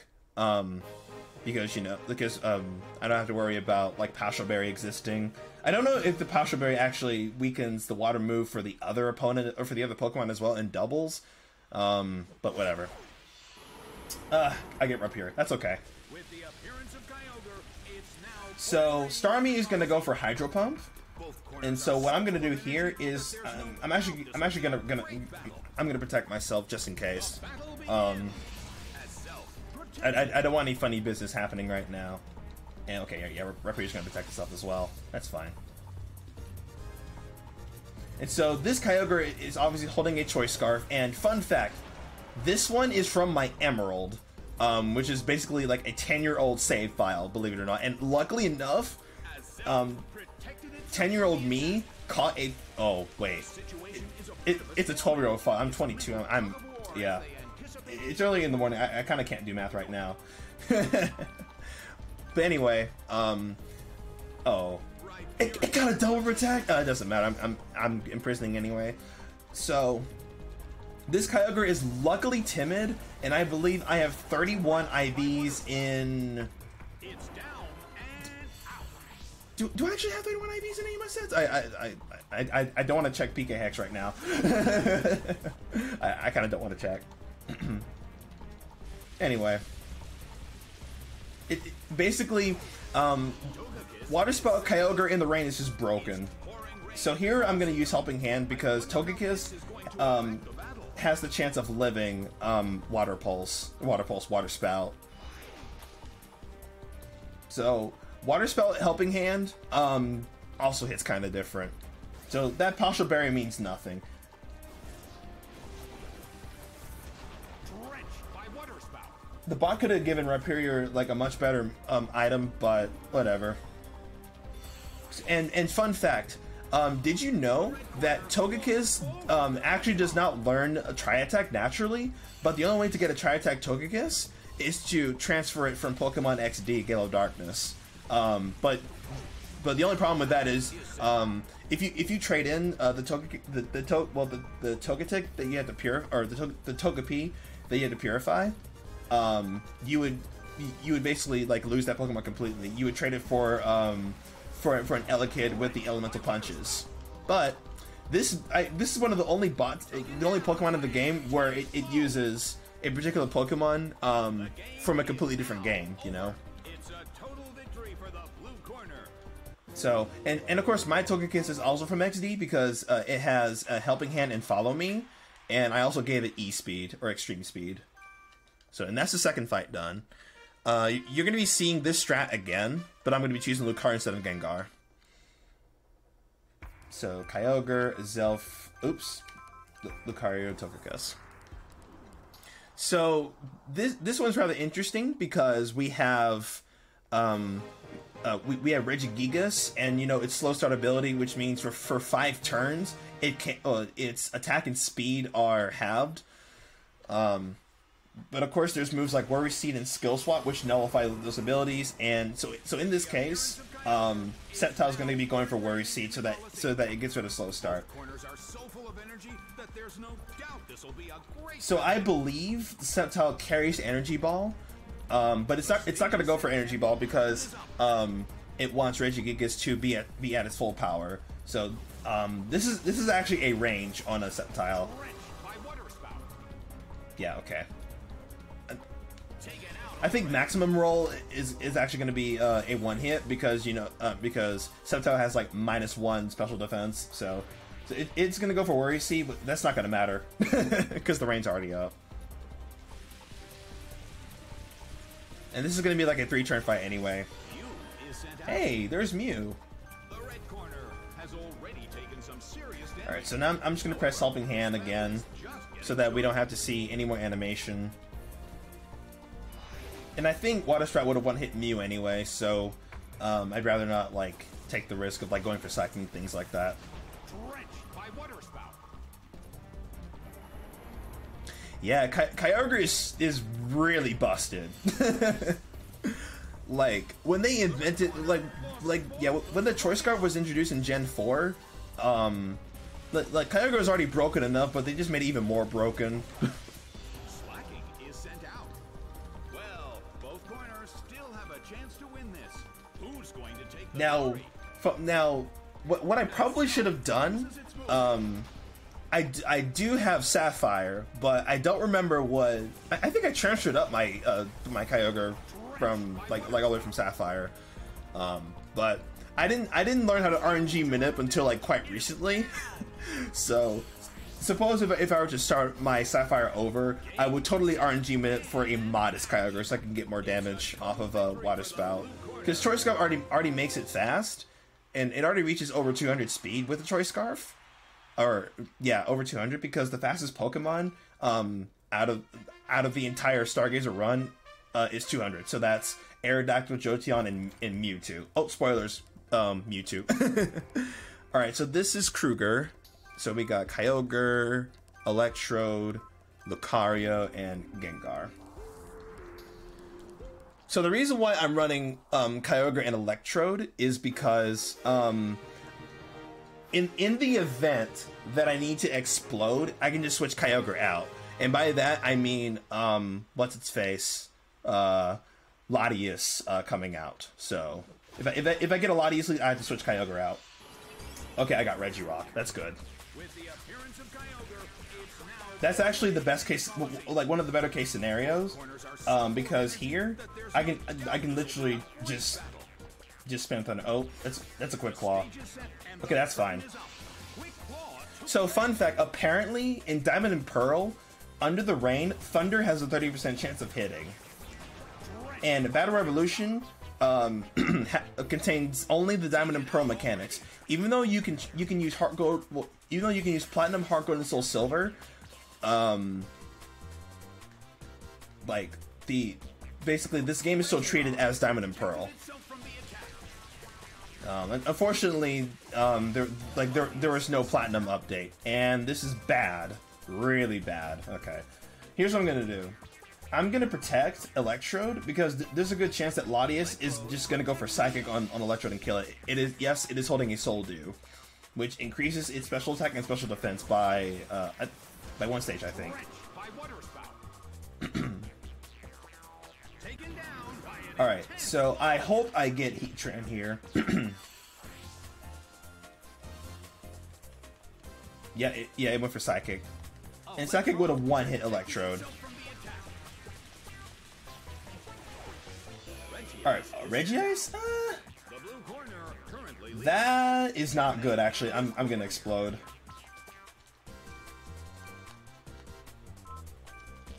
Because, you know, I don't have to worry about, like, Partial Berry existing. I don't know if the Partial Berry actually weakens the water move for the other opponent, or for the other Pokemon as well, in doubles. But whatever. I get Rhyperior. That's okay. With the appearance of Kyogre, it's now so, Starmie is going to go for Hydro Pump. And so what I'm going to do here is, I'm actually gonna protect myself just in case. I don't want any funny business happening right now. And okay, yeah, Rhyperior's gonna protect itself as well. That's fine. And so this Kyogre is obviously holding a Choice Scarf. And fun fact, this one is from my Emerald, which is basically like a 10-year-old save file, believe it or not. And luckily enough, 10-year-old me caught a. Oh wait, it's a 12-year-old file. I'm 22. Yeah. It's early in the morning. I kind of can't do math right now. But anyway, oh, it got a double protect. It doesn't matter. I'm imprisoning anyway. So this Kyogre is luckily timid, and I believe I have 31 IVs in. It's down and out. Do I actually have 31 IVs in any of my sets? I don't want to check PK Hex right now. I kind of don't want to check. Anyway, it basically Water Spout Kyogre in the rain is just broken. So here I'm going to use Helping Hand because Togekiss has the chance of living Water Spout. So Water Spout Helping Hand also hits kind of different. So that Partial Berry means nothing. The bot could have given Rhyperior like a much better item, but whatever. And fun fact, Did you know that Togekiss actually does not learn a Tri-Attack naturally, but the only way to get a Tri-Attack Togekiss is to transfer it from Pokemon XD, Gale of Darkness. But the only problem with that is if you trade in the Togetic that you have to purify, or the Togepi that you have to purify, you would basically like lose that Pokemon completely. You would trade it for an Elekid with the Elemental Punches. But this is one of the only Pokemon in the game where it uses a particular Pokemon from a completely different game, you know? It's a total victory for the blue corner. So, and of course my Togekiss is also from XD because it has a Helping Hand and Follow Me, and I also gave it E-Speed, or Extreme Speed. So, and that's the second fight done. You're going to be seeing this strat again, but I'm going to be choosing Lucario instead of Gengar. So, Kyogre, Zelf, Lucario, Togekiss. So, this one's rather interesting because we have we have Regigigas, and you know its slow start ability, which means for 5 turns its attack and speed are halved. But of course, there's moves like Worry Seed and Skill Swap, which nullify those abilities. And so in this case, Sceptile's going to be going for Worry Seed so that it gets rid of slow start. Corners are so full of energy that there's no doubt this will be a great. So I believe Sceptile carries Energy Ball, but it's not going to go for Energy Ball because it wants Regigigas to be at its full power. So this is actually a range on a Sceptile. Yeah. Okay. I think maximum roll is actually going to be a one hit because because Sceptile has like -1 special defense, so it's going to go for Worry Seed, but that's not going to matter because the range's already up. And this is going to be like a 3-turn fight anyway. Hey, there's Mew. The red corner has already taken some serious damage. All right, so now I'm just going to press Helping Hand again so that we don't have to see any more animation. And I think Water Sprout would have one-hit Mew anyway, so I'd rather not like take the risk of like going for cycling things like that. Drenched by Water Spout. Yeah, Kyogre is really busted. Like when they invented when the Choice Scarf was introduced in Gen 4, like Kyogre was already broken enough, but they just made it even more broken. Now, what I probably should have done, I do have Sapphire, but I don't remember what. I think I transferred up my my Kyogre from like all the way from Sapphire, but I didn't learn how to RNG manip until like quite recently. So, suppose if I were to start my Sapphire over, I would totally RNG manip for a modest Kyogre so I can get more damage off of Water Spout. Because Choice Scarf already makes it fast, and it already reaches over 200 speed with the Choice Scarf, or yeah, over 200 because the fastest Pokemon out of the entire Stargazer run is 200. So that's Aerodactyl, Jolteon, and Mewtwo. Oh, spoilers, Mewtwo. All right, so this is Kruger. So we got Kyogre, Electrode, Lucario, and Gengar. So the reason why I'm running Kyogre and Electrode is because in the event that I need to explode, I can just switch Kyogre out, and by that I mean what's its face, Latias coming out. So if I get a Latias, I have to switch Kyogre out. Okay, I got Regirock. That's good. With the appearance of Kyogre, it's now That's actually the best case, like one of the better case scenarios, because here I can literally just spam Thunder. Oh, that's a Quick Claw. Okay, that's fine. So fun fact, apparently in Diamond and Pearl, under the rain, Thunder has a 30% chance of hitting. And Battle Revolution contains only the Diamond and Pearl mechanics. Even though you can use Heart Gold, well, even though you can use Platinum, Heart Gold, and Soul Silver, basically this game is still treated as Diamond and Pearl. Unfortunately, there was no platinum update, and this is bad, really bad. Okay, here's what I'm gonna do. I'm gonna protect Electrode because there's a good chance that Latias is just gonna go for Psychic on Electrode and kill it. It is holding a Soul Dew, which increases its special attack and special defense by 1 stage, I think. Alright, so I hope I get Heatran here. Yeah, it went for Psychic. And Psychic would have one-hit Electrode. Alright, Regice? That is not good, actually. I'm gonna explode.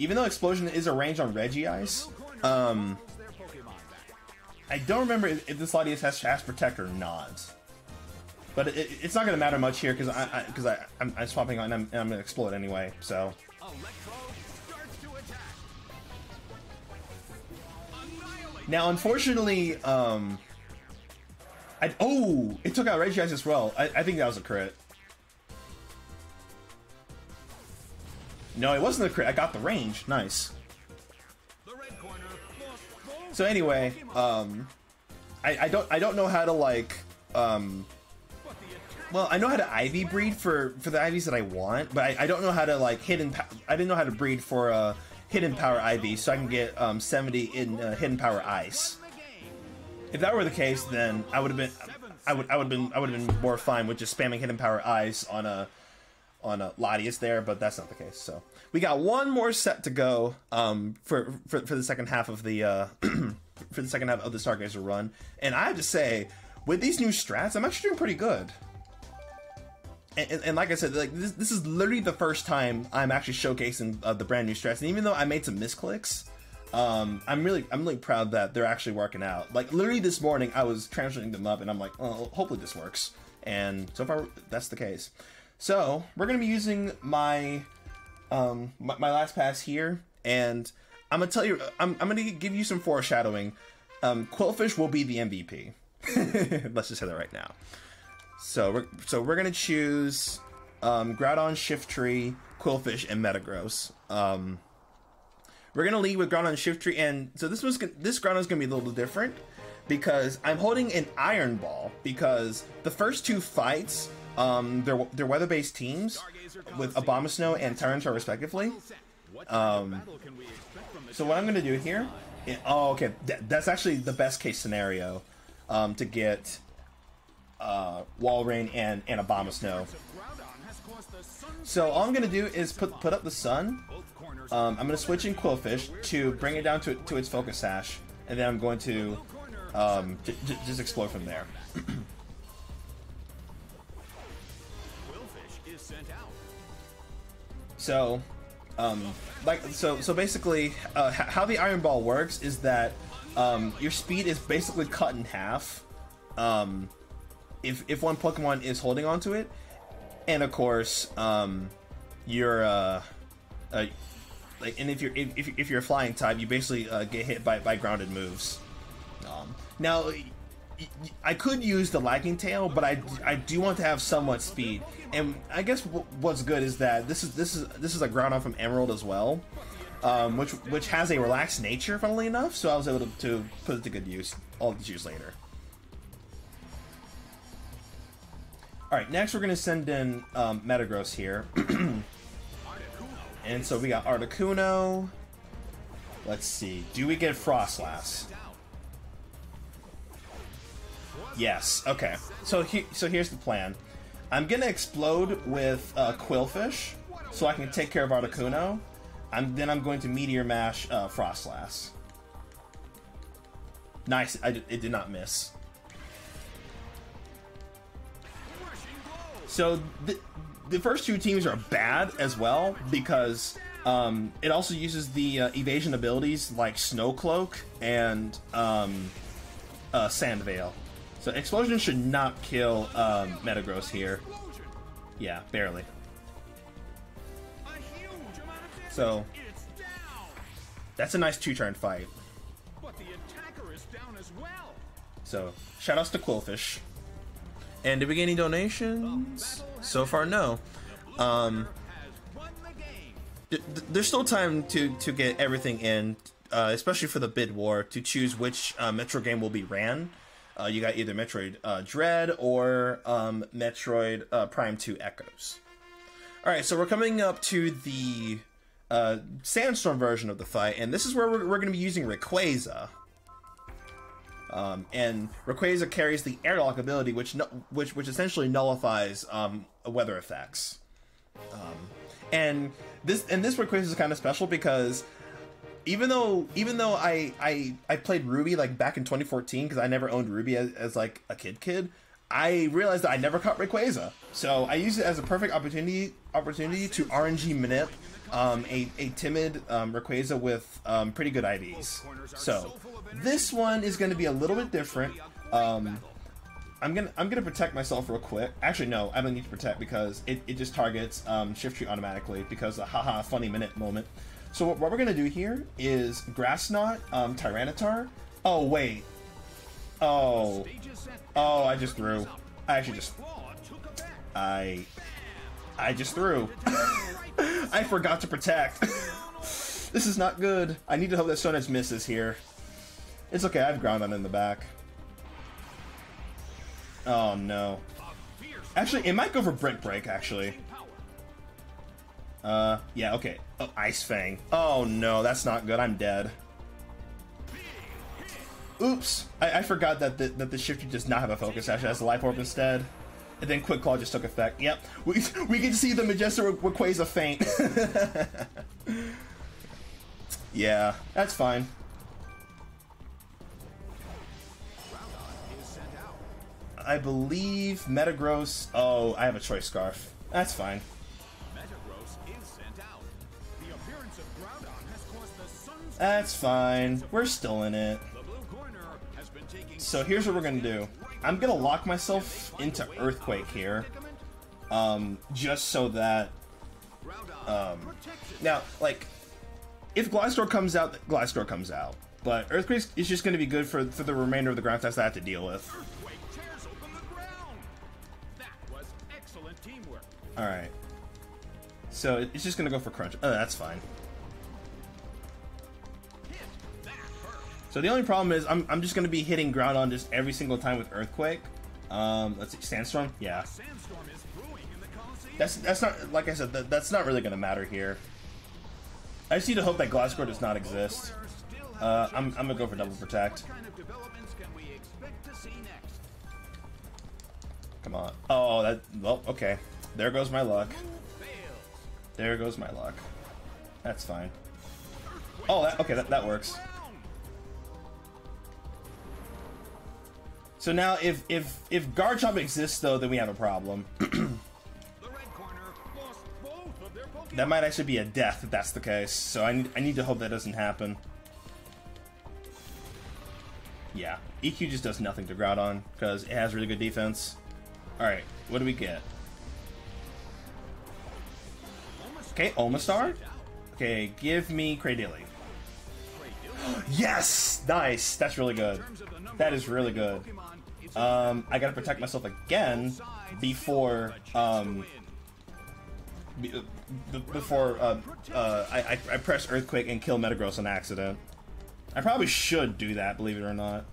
Even though Explosion is a range on Regice, I don't remember if this Latias has Protect or not. But it's not going to matter much here because I'm swapping on and I'm going to explode anyway. So. Now, unfortunately, it took out Regice as well. I think that was a crit. No, it wasn't a crit. I got the range. Nice. So anyway, I don't know how to like well, I know how to Ivy breed for the Ivies that I want, but I don't know how to like I didn't know how to breed for hidden power Ivy, so I can get 70 in hidden power Ice. If that were the case, then I would have been more fine with just spamming hidden power Ice on a Latias there, but that's not the case. So we got one more set to go for the second half of the for the second half of the Stargazer run, and I have to say, with these new strats, I'm actually doing pretty good. And like I said, like this is literally the first time I'm actually showcasing the brand new strats, and even though I made some misclicks, I'm really proud that they're actually working out. Like literally this morning, I was translating them up, and I'm like, oh, hopefully this works, and so far that's the case. So we're gonna be using my my last pass here, and I'm gonna tell you, I'm gonna give you some foreshadowing. Qwilfish will be the MVP. Let's just say that right now. So we're gonna choose Groudon, Shiftry, Qwilfish, and Metagross. We're gonna lead with Groudon, Shiftry, and so this Groudon's gonna be a little different because I'm holding an Iron Ball because the first two fights. They're weather-based teams with Abomasnow and Tyranitar respectively. So what I'm going to do here... okay, that's actually the best case scenario to get Walrein and Abomasnow. So all I'm going to do is put up the Sun. I'm going to switch in Qwilfish to bring it down to its Focus Sash, and then I'm going to just explode from there. So, so basically, how the Iron Ball works is that your speed is basically cut in half if one Pokemon is holding onto it, and of course, you're like, and if you're a flying type, you basically get hit by grounded moves. Now, I could use the Lagging Tail, but I do want to have somewhat speed. And I guess what's good is that this is a Groudon from Emerald as well, which has a relaxed nature, funnily enough. So I was able to put it to good use. I'll use later. All right, next we're gonna send in Metagross here, and so we got Articuno. Let's see, do we get Frostlass? Yes. Okay. So here's the plan. I'm gonna explode with Qwilfish, so I can take care of Articuno. Then I'm going to Meteor Mash Frostlass. Nice. It did not miss. So the first two teams are bad as well because it also uses the evasion abilities like Snow Cloak and Sand Veil. So Explosion should not kill Metagross here. Yeah, barely. So that's a nice two-turn fight. So shoutouts to Qwilfish. And did we get any donations? So far, no. There's still time to get everything in, especially for the bid war, to choose which Metro game will be ran. You got either Metroid Dread or Metroid Prime 2 Echoes. Alright, so we're coming up to the Sandstorm version of the fight, and this is where we're going to be using Rayquaza. And Rayquaza carries the airlock ability, which essentially nullifies weather effects. And this Rayquaza is kind of special because even though I played Ruby like back in 2014 because I never owned Ruby as like a kid, I realized that I never caught Rayquaza, so I used it as a perfect opportunity to RNG manip a timid Rayquaza with pretty good IVs. So this one is going to be a little bit different. I'm gonna protect myself real quick. Actually, no, I don't need to protect because it just targets Shift Tree automatically because haha funny minute moment. So what we're gonna do here is Grass Knot, Tyranitar. Oh wait. Oh, I just threw. I just threw. I forgot to protect. This is not good. I need to hope that Stone Edge misses here. It's okay, I have Groundon in the back. Oh no. Actually, it might go for Brick Break, actually. Yeah, okay. Oh, Ice Fang. Oh no, that's not good. I'm dead. Oops. I forgot that the Shifty does not have a focus. Actually, has a Life Orb instead. And then Quick Claw just took effect. Yep. We can see the Majestic Rayquaza faint. Yeah, that's fine. I believe Metagross. Oh, I have a Choice Scarf. That's fine. That's fine. We're still in it. So here's what we're gonna do. I'm gonna lock myself into Earthquake here, just so that now, like, if Gliscor comes out, Gliscor comes out. But Earthquake is just gonna be good for the remainder of the ground test I have to deal with. All right. So it's just gonna go for Crunch. Oh, that's fine. So the only problem is I'm just gonna be hitting Groudon just every single time with Earthquake. Let's see, Sandstorm. Yeah. That's not, like I said, that's not really gonna matter here. I just need to hope that Gliscor does not exist. I'm gonna go for Double Protect. Come on. Oh, that. Well, okay. There goes my luck. There goes my luck. That's fine. Oh, okay. That works. So now, if Garchomp exists, though, then we have a problem. That might actually be a death if that's the case. So I need to hope that doesn't happen. Yeah, EQ just does nothing to Groudon because it has really good defense. All right, what do we get? Okay, Omastar. Okay, give me Cradily. Yes, nice. That's really good. That is really good. I gotta protect myself again before I press Earthquake and kill Metagross on accident. I probably should do that, believe it or not.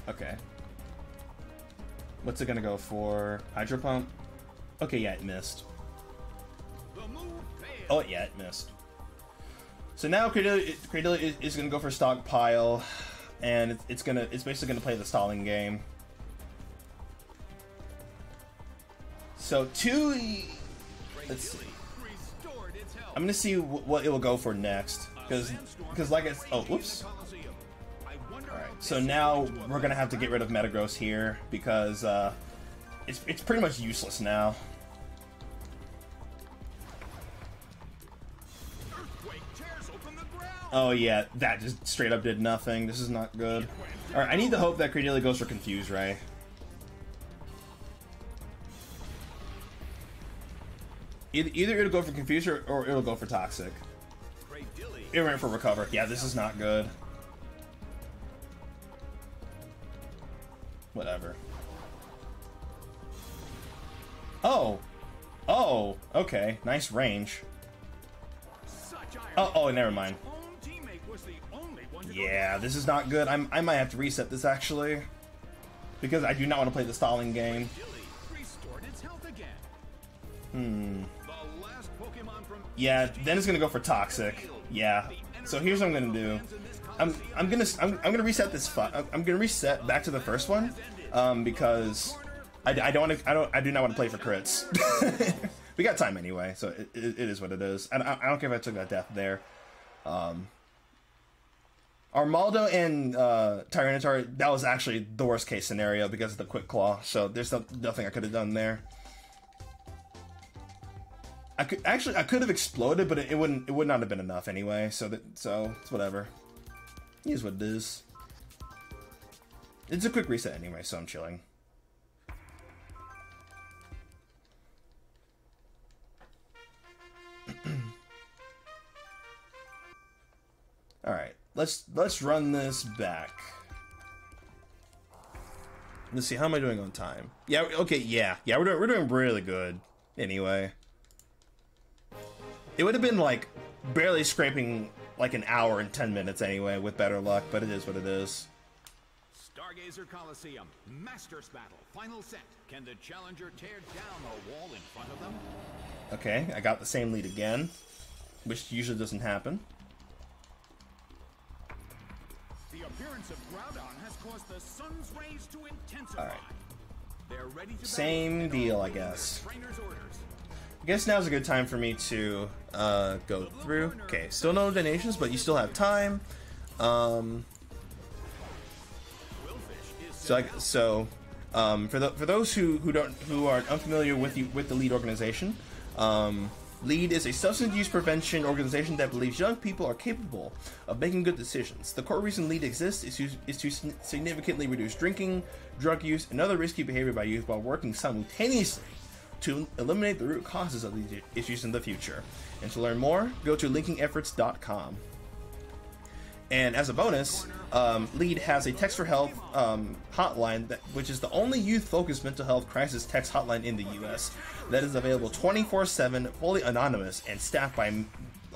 Okay. What's it gonna go for? Hydro Pump? Okay, yeah, it missed. Oh, yeah, it missed. So now Cradily is gonna go for Stockpile, and it's basically gonna play the stalling game. So let's see. I'm gonna see what it will go for next, because like oh, whoops. All right, so now we're gonna have to get rid of Metagross here because it's pretty much useless now. Oh yeah, that just straight up did nothing. This is not good. All right, I need to hope that Cradily goes for Confuse Ray. Either it'll go for Confuse or it'll go for Toxic. It went for Recover. Yeah, this is not good. whatever. Oh. Oh, okay. Nice range. Oh, never mind. Yeah, this is not good. I might have to reset this, actually. Because I do not want to play the stalling game. Yeah, then it's gonna go for toxic. Yeah. So here's what I'm gonna do. I'm gonna reset this. I'm gonna reset back to the first one, because I do not want to play for crits. We got time anyway, so it is what it is. And I don't care if I took that death there. Armaldo and Tyranitar, that was actually the worst case scenario because of the quick claw. So there's nothing I could have done there. I could have exploded, but it would not have been enough anyway. So it's whatever. It is what it is. It's a quick reset anyway, so I'm chilling. All right, let's run this back. Let's see, how am I doing on time? Yeah, okay, yeah, we're doing really good. Anyway, it would have been like barely scraping like an hour and 10 minutes anyway with better luck, but it is what it is. Stargazer Coliseum, Masters Battle, final set. Can the challenger tear down the wall in front of them? Okay, I got the same lead again, which usually doesn't happen. The appearance of Groudon has caused the sun's rays to intensify. All right. They're ready to same deal, I guess. I guess now's a good time for me to go through. Okay, still no donations, but you still have time. For those who are unfamiliar with the LEAD organization, LEAD is a substance use prevention organization that believes young people are capable of making good decisions. The core reason LEAD exists is to significantly reduce drinking, drug use, and other risky behavior by youth while working simultaneously to eliminate the root causes of these issues in the future. And to learn more, go to linkingefforts.com. And as a bonus, LEAD has a Text for Health hotline, which is the only youth-focused mental health crisis text hotline in the U.S. that is available 24/7, fully anonymous, and staffed by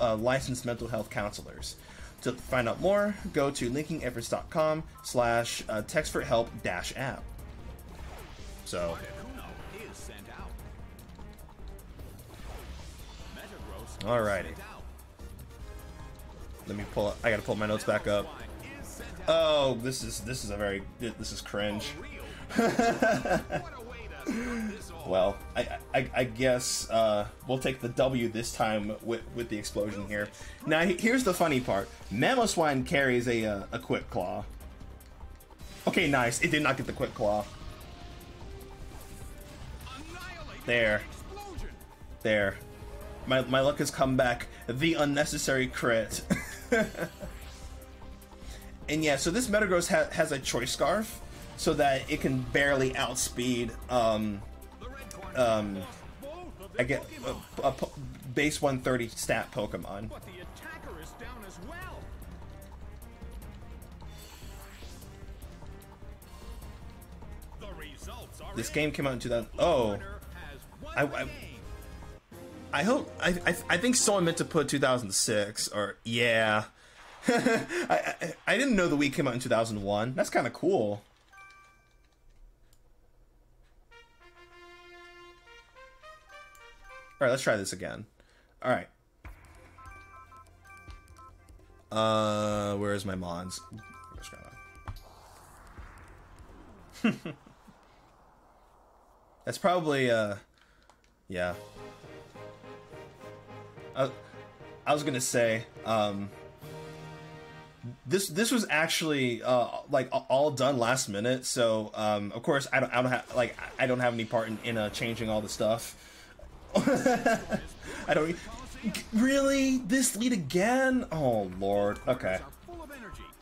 licensed mental health counselors. To find out more, go to linkingefforts.com/textforhelp-app. So. Alrighty. Let me pull. I gotta pull my notes back up. Oh, this is cringe. Well, I guess we'll take the W this time with the explosion here. Now here's the funny part. Mamoswine carries a quick claw. Okay, nice. It did not get the quick claw. There. My luck has come back. The unnecessary crit. And yeah, so this Metagross has a choice scarf, so that it can barely outspeed I get a base 130 stat Pokemon. But the attacker is down as well. The results are This game came out in 2000. Oh, I hope. I think someone meant to put 2006 or yeah. I didn't know the Wii came out in 2001. That's kind of cool. All right, let's try this again. All right. Where's my Mons? That's probably yeah. I was gonna say this was actually like all done last minute, so of course I don't have any part in changing all the stuff. I don't really this lead again. Oh lord. Okay.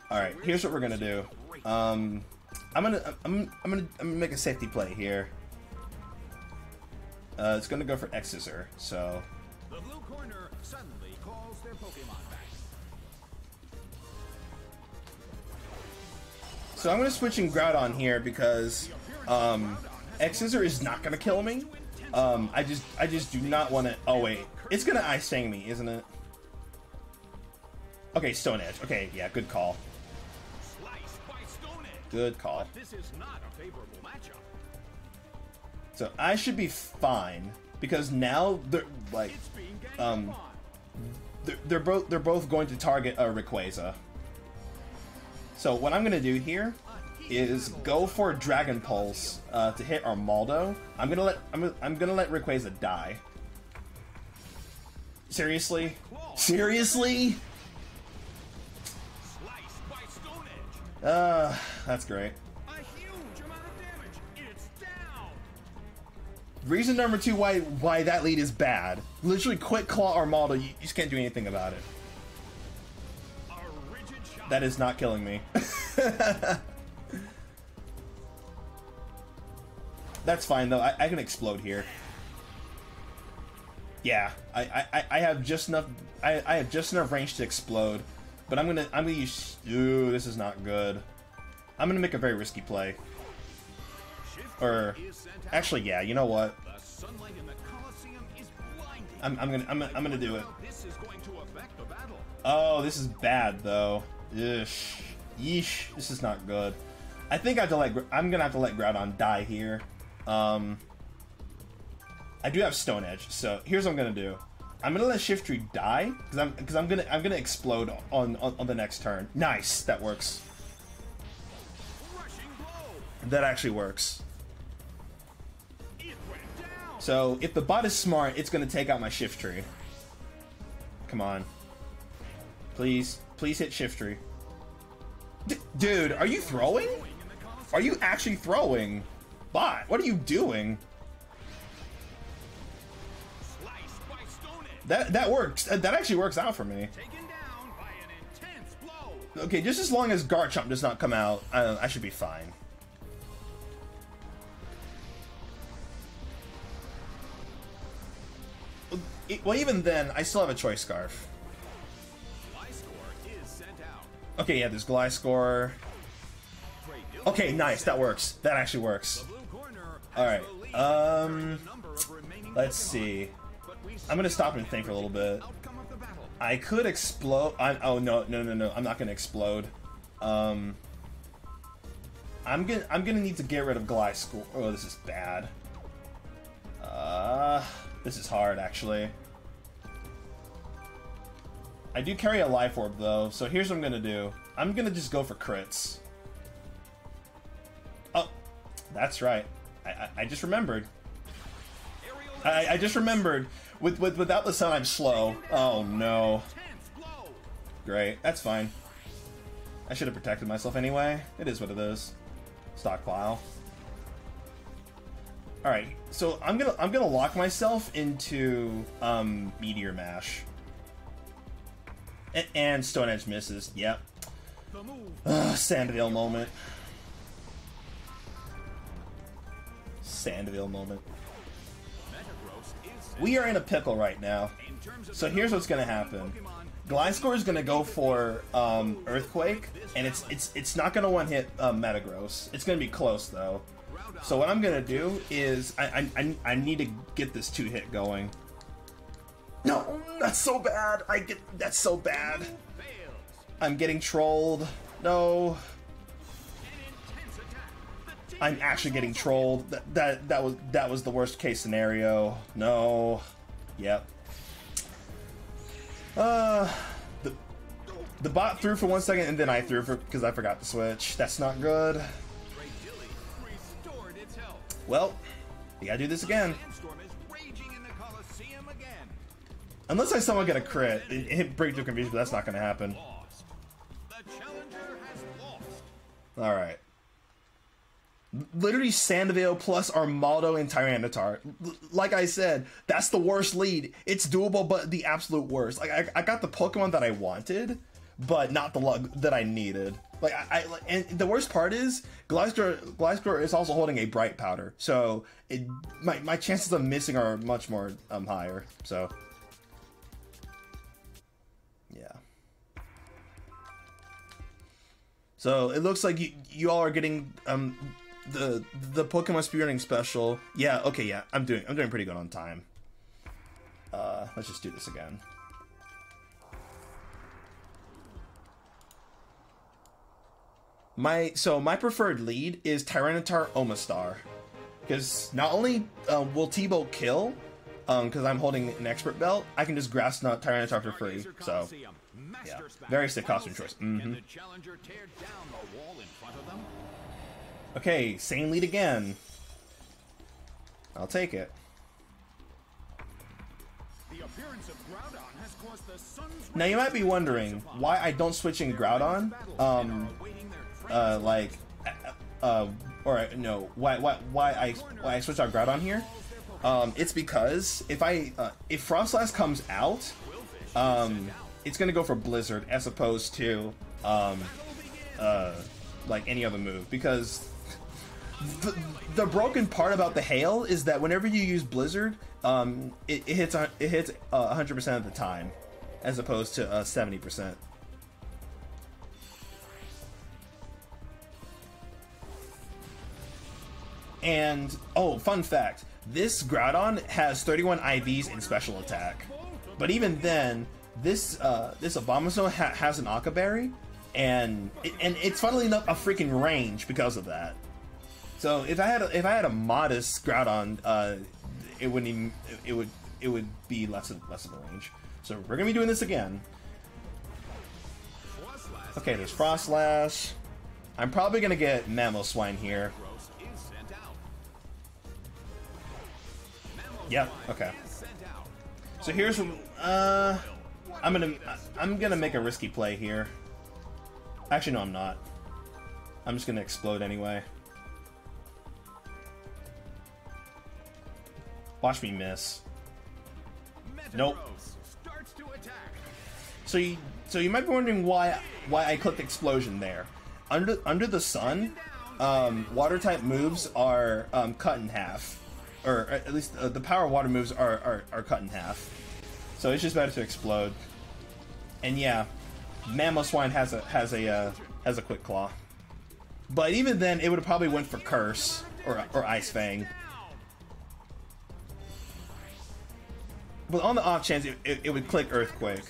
All right. Here's what we're gonna do. I'm gonna make a safety play here. It's gonna go for X-Scissor. So. The blue corner suddenly calls their Pokemon back. So I'm gonna switch in Groudon here because X-Scissor is not gonna kill me. I just do not want to. Oh wait, it's gonna Ice Fang me, isn't it? Okay, Stone Edge. Okay, yeah, good call. Good call. This is not a favorable matchup. So I should be fine because now they're like, they're both going to target Rayquaza. So what I'm gonna do here is go for Dragon Pulse to hit Armaldo. I'm gonna let Rayquaza die. Seriously? Seriously? That's great. A huge amount of damage. It's down. Reason number 2 why that lead is bad. Literally, Quick Claw Armaldo, you just can't do anything about it. A rigid shot. That is not killing me. That's fine though. I can explode here. Yeah, I have just enough. I have just enough range to explode. But I'm gonna use. Ooh, this is not good. I'm gonna make a very risky play. Or, actually, yeah. You know what? I'm gonna do it. Oh, this is bad though. Yeesh. Yeesh. This is not good. I think I'm gonna have to let Groudon die here. I do have Stone Edge, so here's what I'm gonna do. I'm gonna let Shift Tree die because I'm gonna explode on the next turn. Nice, that works. That actually works. So if the bot is smart, it's gonna take out my Shift Tree. Come on, please hit Shift Tree. Dude, are you throwing? Are you actually throwing? Bot, what are you doing? That works. That actually works out for me. Okay, just as long as Garchomp does not come out, I should be fine. Well, even then, I still have a Choice Scarf. Okay, yeah, there's Gliscor. Okay, nice. That works. That actually works. All right. Let's see. I'm gonna stop and think for a little bit. I could explode. Oh no! I'm not gonna explode. I'm gonna need to get rid of Gliscor. Oh, this is bad. This is hard actually. I do carry a Life Orb though, so here's what I'm gonna do. I'm gonna just go for crits. Oh, that's right. I just remembered. I just remembered. Without the sun, I'm slow. Oh no. Great, that's fine. I should have protected myself anyway. It is what it is. Stockpile. All right, so I'm gonna lock myself into Meteor Mash. And Stone Edge misses. Yep. Sandville moment. Sandville moment. We are in a pickle right now. So here's what's gonna happen. Gliscor is gonna go for Earthquake, and it's not gonna one hit Metagross. It's gonna be close though. So what I'm gonna do is I need to get this 2-hit going. No, that's so bad. That's so bad. I'm getting trolled. No. I'm actually getting trolled. That was the worst case scenario. No. Yep. The bot threw for 1 second and then I threw because I forgot to switch. That's not good. Well, you gotta do this again. Unless I somehow get a crit, it hit Breakthrough Confusion, but that's not gonna happen. Alright. Literally Sandvale plus Armaldo and Tyranitar. Like I said, that's the worst lead. It's doable, but the absolute worst. Like I got the Pokemon that I wanted, but not the luck that I needed. Like and the worst part is Gliscor is also holding a Bright Powder, so my chances of missing are much more higher. So yeah. So it looks like you all are getting the Pokemon Speedrunning special. Yeah, okay, yeah, I'm doing pretty good on time. Let's just do this again. My preferred lead is Tyranitar Omastar, because not only will T-Bow kill, because I'm holding an expert belt, I can just grass knot Tyranitar for free. So yeah, very sick costume choice. Okay, same lead again. I'll take it. Now you might be wondering why I don't switch in Groudon. Why I switch out Groudon here. It's because if Frostlass comes out, it's gonna go for Blizzard as opposed to like any other move, because the broken part about the hail is that whenever you use Blizzard, it hits 100% of the time, as opposed to 70%. And oh, fun fact: this Groudon has 31 IVs in special attack, but even then, this Abomasnow has an Aqua Berry, and it's funnily enough a freaking range because of that. So if I had a modest Groudon, it would be less of a range. So we're gonna be doing this again. Okay, there's Frostlass. I'm probably gonna get Mamoswine here. Yep. Okay. So here's I'm gonna make a risky play here. Actually, no, I'm not. I'm just gonna explode anyway. Watch me miss. Nope. So you might be wondering why I clicked explosion there. Under the sun, water type moves are cut in half, or at least the power water moves are cut in half. So it's just better to explode. And yeah, Mamoswine has a quick claw. But even then, it would have probably went for Curse or Ice Fang. But on the off chance it would click Earthquake.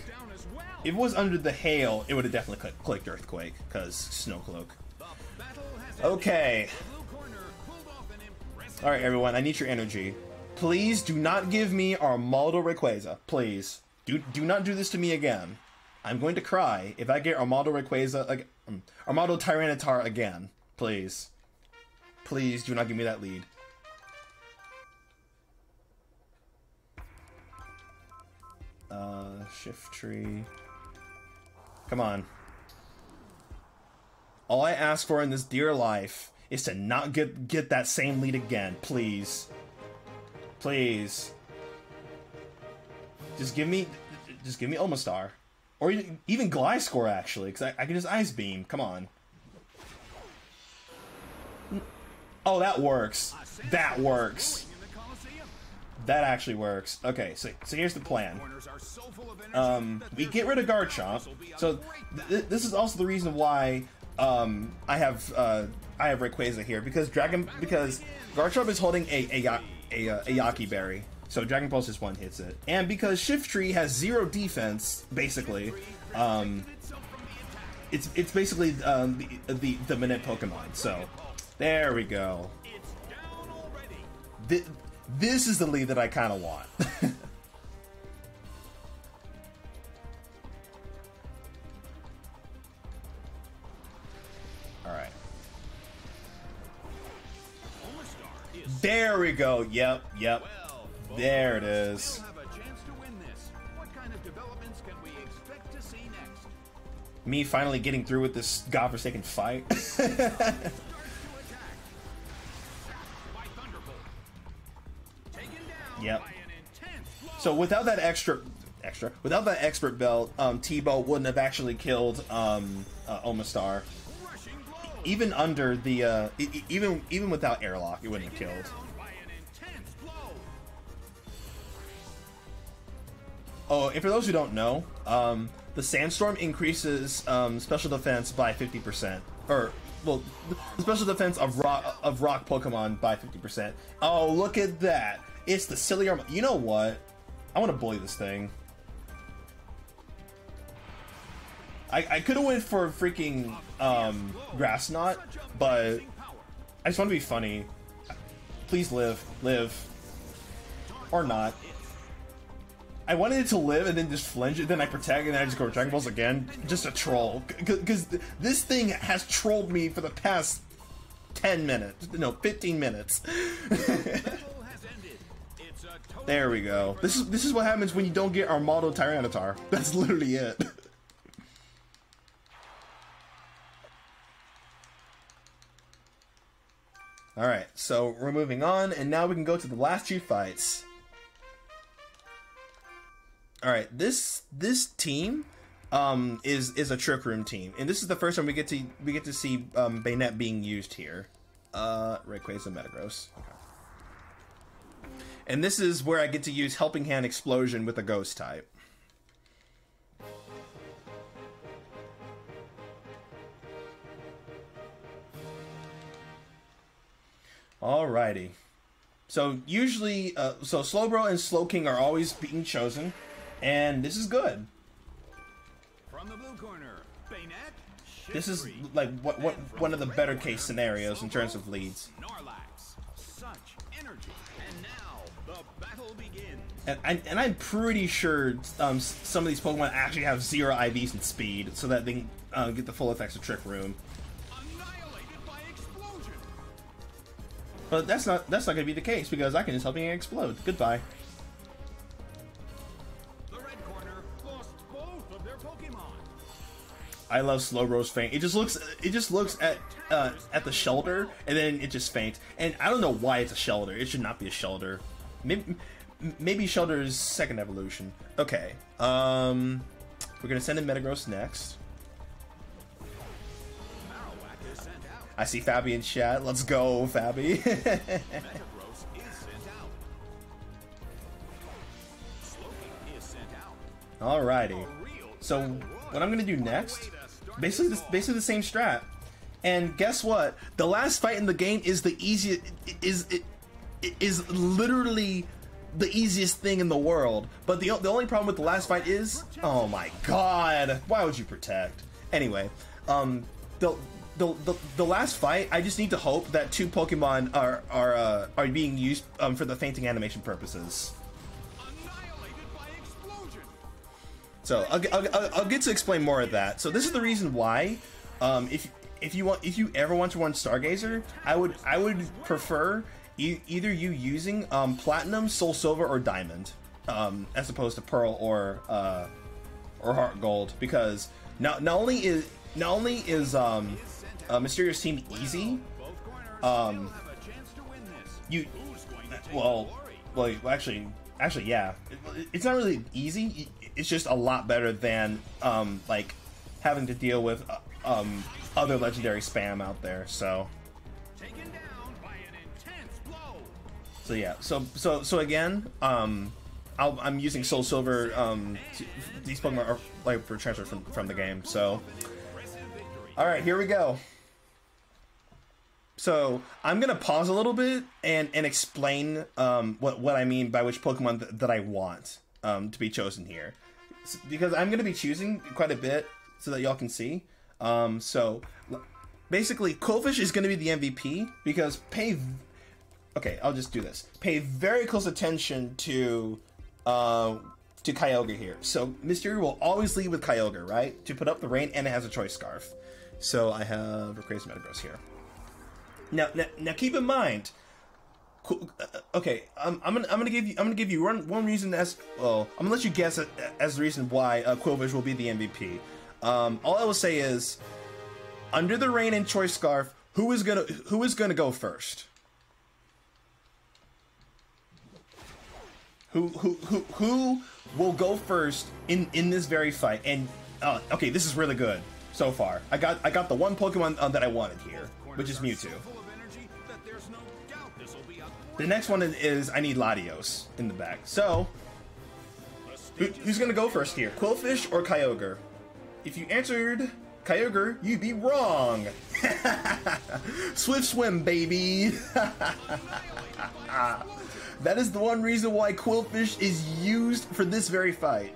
If it was under the hail, it would have definitely clicked Earthquake, because Snow Cloak. Okay. Alright, everyone, I need your energy. Please do not give me Armaldo Rayquaza. Please. Do not do this to me again. I'm going to cry if I get Armaldo Rayquaza, like, Armaldo Tyranitar again. Please. Please do not give me that lead. Shift tree. Come on. All I ask for in this dear life is to not get that same lead again. Please. Please. Just give me Omastar. Or even Gliscor, actually, because I can just Ice Beam. Come on. Oh, that works. That works. That actually works. Okay, so here's the plan. We get rid of Garchomp. So this is also the reason why I have Rayquaza here, because Garchomp is holding a Yaki Berry. So Dragon Pulse just one hits it, and because Shift Tree has 0 defense, basically, it's basically the minute Pokemon. So there we go. This is the lead that I kind of want. All right. There we go. Yep. There it is. Me finally getting through with this godforsaken fight. Yep. So without that without that expert belt, T-Bow wouldn't have actually killed Omastar. Even under the even without airlock, it wouldn't have killed. Oh, and for those who don't know, the Sandstorm increases special defense by 50% or well, the special defense of rock Pokemon by 50%. Oh, look at that! It's the silly arm. You know what? I want to bully this thing. I could have went for freaking Grass Knot, but I just want to be funny. Please live, or not. I wanted it to live and then just flinch, and then I protect, and then I just go Dragon Balls again. Just a troll. Because this thing has trolled me for the past 10 minutes. No, 15 minutes. There we go. This is what happens when you don't get Armaldo Tyranitar. That's literally it. Alright, so we're moving on, and now we can go to the last two fights. Alright, this team is a Trick Room team, and this is the first time we get to see Bayonet being used here. Rayquaza and Metagross. Okay. And this is where I get to use Helping Hand Explosion with a Ghost type. Alrighty. So usually, so Slowbro and Slowking are always being chosen, and this is good. From the blue corner, Bayonet, this is like one of the better case scenarios in terms of leads. Snorlax, such energy, and now the battle begins. And I'm pretty sure some of these Pokemon actually have 0 IVs and speed, so that they can get the full effects of Trick Room. But that's not gonna be the case because I can just help it explode. Goodbye. The red corner lost both of their Pokemon. I love Slowbro's faint. It just looks at the shelter and then it just faints. And I don't know why it's a shelter. It should not be a shelter. Maybe Shelter's second evolution. Okay. We're gonna send in Metagross next. I see Fabi in chat. Let's go, Fabi. Alrighty. So what I'm gonna do next, basically the same strat. And guess what? The last fight in the game is the easiest. Is literally the easiest thing in the world. But the only problem with the last fight is, oh my god, why would you protect? Anyway, the last fight, I just need to hope that 2 Pokemon are being used for the fainting animation purposes. So I'll get to explain more of that. So this is the reason why, if you ever want to run Stargazer, I would prefer either you using Platinum, Soul Silver, or Diamond, as opposed to Pearl or Heart Gold, because not only is Mysterious Team easy. Actually, yeah. It's not really easy. It's just a lot better than like having to deal with other legendary spam out there. So. So yeah. So again, I'm using Soul Silver. These Pokemon are like for transfer from the game. So. All right, here we go. So I'm gonna pause a little bit and explain what I mean by which Pokemon that I want to be chosen here, because I'm gonna be choosing quite a bit so that y'all can see. So basically, Quillfish is gonna be the MVP because okay, I'll just do this. Pay very close attention to Kyogre here. So Mystery will always lead with Kyogre, right? To put up the rain, and it has a Choice Scarf. So I have Rayquaza Metagross here. Now keep in mind. Okay, I'm gonna give you one reason as well. I'm gonna let you guess as the reason why Quillfish will be the MVP. All I will say is, under the rain and Choice Scarf, who is gonna go first? Who will go first in this very fight? And okay, this is really good so far. I got the one Pokemon that I wanted here, which is Mewtwo. The next one is I need Latios in the back. So who's gonna go first here? Quillfish or Kyogre? If you answered Kyogre, you'd be wrong. Swift swim, baby. That is the one reason why Quillfish is used for this very fight.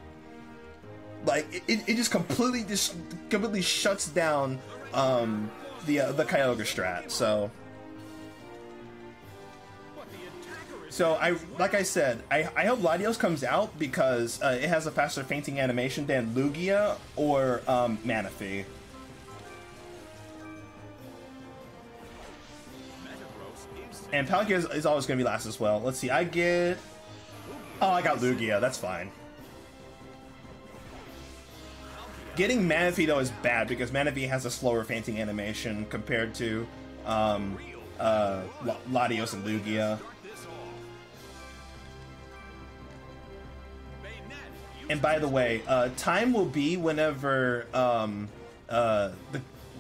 Like it just completely shuts down the Kyogre strat. So like I said, I hope Latios comes out because it has a faster fainting animation than Lugia or Manaphy. And Palkia is always going to be last as well. Let's see, I got Lugia, that's fine. Getting Manaphy though is bad because Manaphy has a slower fainting animation compared to Latios and Lugia. And by the way, time will be whenever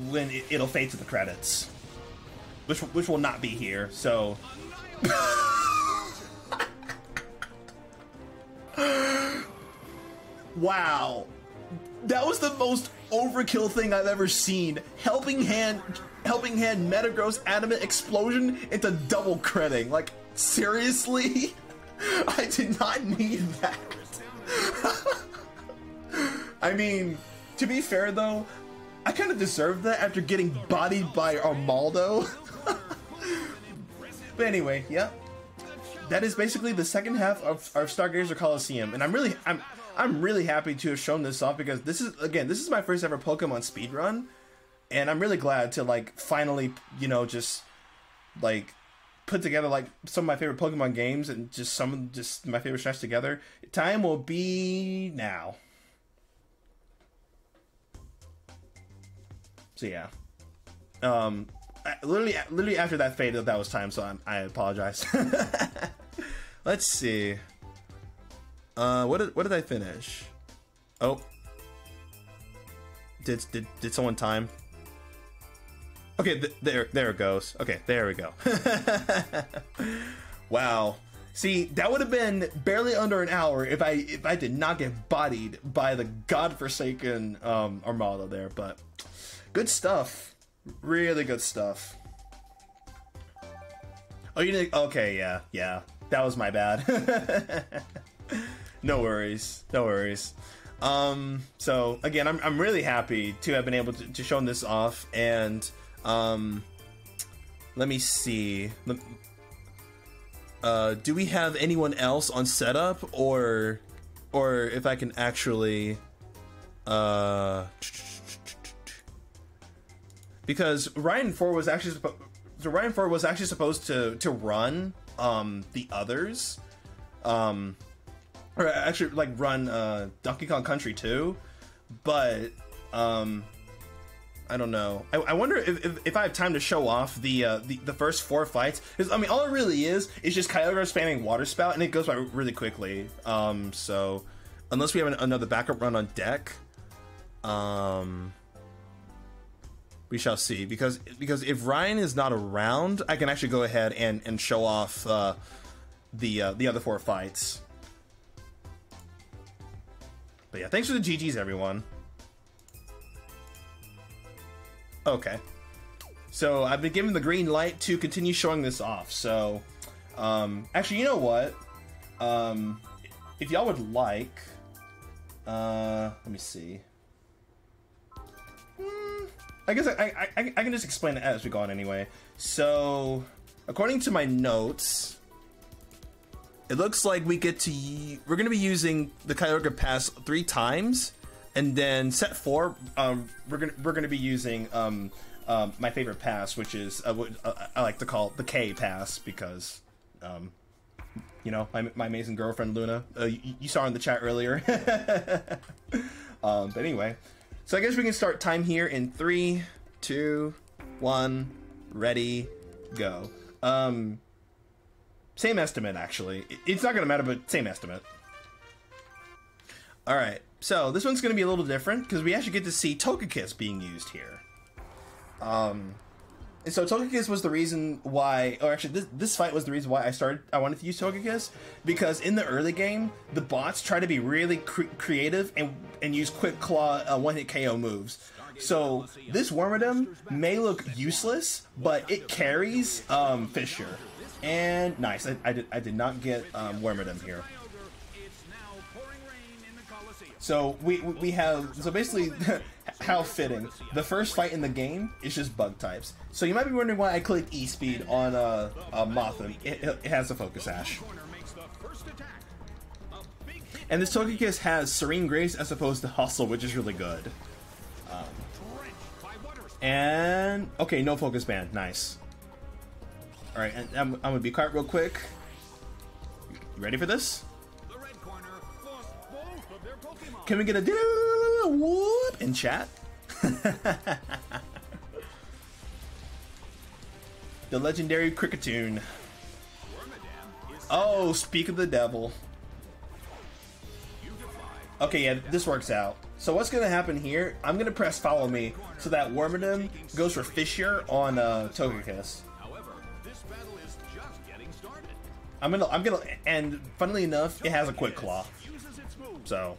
when it'll fade to the credits, which will not be here. So, wow, that was the most overkill thing I've ever seen. Helping hand Metagross Adamant Explosion into double critting. Like seriously, I did not need that. I mean, to be fair though, I kind of deserved that after getting bodied by Armaldo. But anyway, yeah, that is basically the second half of Stargazer Coliseum, and I'm really happy to have shown this off because this is my first ever Pokemon speedrun, and I'm really glad to like finally, you know, just like put together like some of my favorite Pokemon games and just my favorite strats together. Time will be now. So yeah, literally after that fade, that was time. So I apologize. Let's see. What did I finish? Oh, did someone time? Okay, there it goes. Okay, there we go. Wow. See, that would have been barely under an hour if I did not get bodied by the godforsaken Armada there, but good stuff. Really good stuff. Oh, you didn't? Okay, yeah. That was my bad. No worries. So again, I'm really happy to have been able to show this off, and let me see. Do we have anyone else on setup, or if I can actually because Ryan 4 was actually supposed to run the others, or actually like run Donkey Kong Country 2, but I don't know. I wonder if I have time to show off the first 4 fights. Because I mean, all it really is just Kyogre spamming Water Spout, and it goes by really quickly. So unless we have another backup run on deck, we shall see. Because if Ryan is not around, I can actually go ahead and show off the other 4 fights. But yeah, thanks for the GGs, everyone. Okay, so I've been given the green light to continue showing this off. So, actually, you know what? If y'all would like, let me see. I guess I can just explain it as we go on anyway. So, according to my notes, it looks like we're gonna be using the Kyogre Pass 3 times. And then set 4, we're gonna be using my favorite pass, which is what I like to call the K pass, because you know, my amazing girlfriend Luna, you saw her in the chat earlier. But anyway, so I guess we can start time here in 3, 2, 1, ready, go. Same estimate, actually. It's not gonna matter, but same estimate. All right. So this one's going to be a little different because we actually get to see Togekiss being used here. And so Togekiss was the reason why, or actually this fight was the reason why I wanted to use Togekiss, because in the early game, the bots try to be really creative and use Quick Claw one-hit KO moves. So this Wormadam may look useless, but it carries Fissure. And nice, I did not get Wormadam here. So we have, so basically, how fitting. The first fight in the game is just bug types. So you might be wondering why I clicked E-Speed on Mothim. It has a Focus Ash. And this Togekiss has Serene Grace as opposed to Hustle, which is really good. And, okay, no Focus Band, nice. Alright, and I'm gonna be quiet real quick. You ready for this? Can we get a whoop in chat? The legendary Cricketune. Oh, speak of the devil. Okay, yeah, this works out. So what's gonna happen here? I'm gonna press follow me so that Wormadam goes for Fissure on Togekiss. I'm gonna, and funnily enough, it has a Quick Claw. So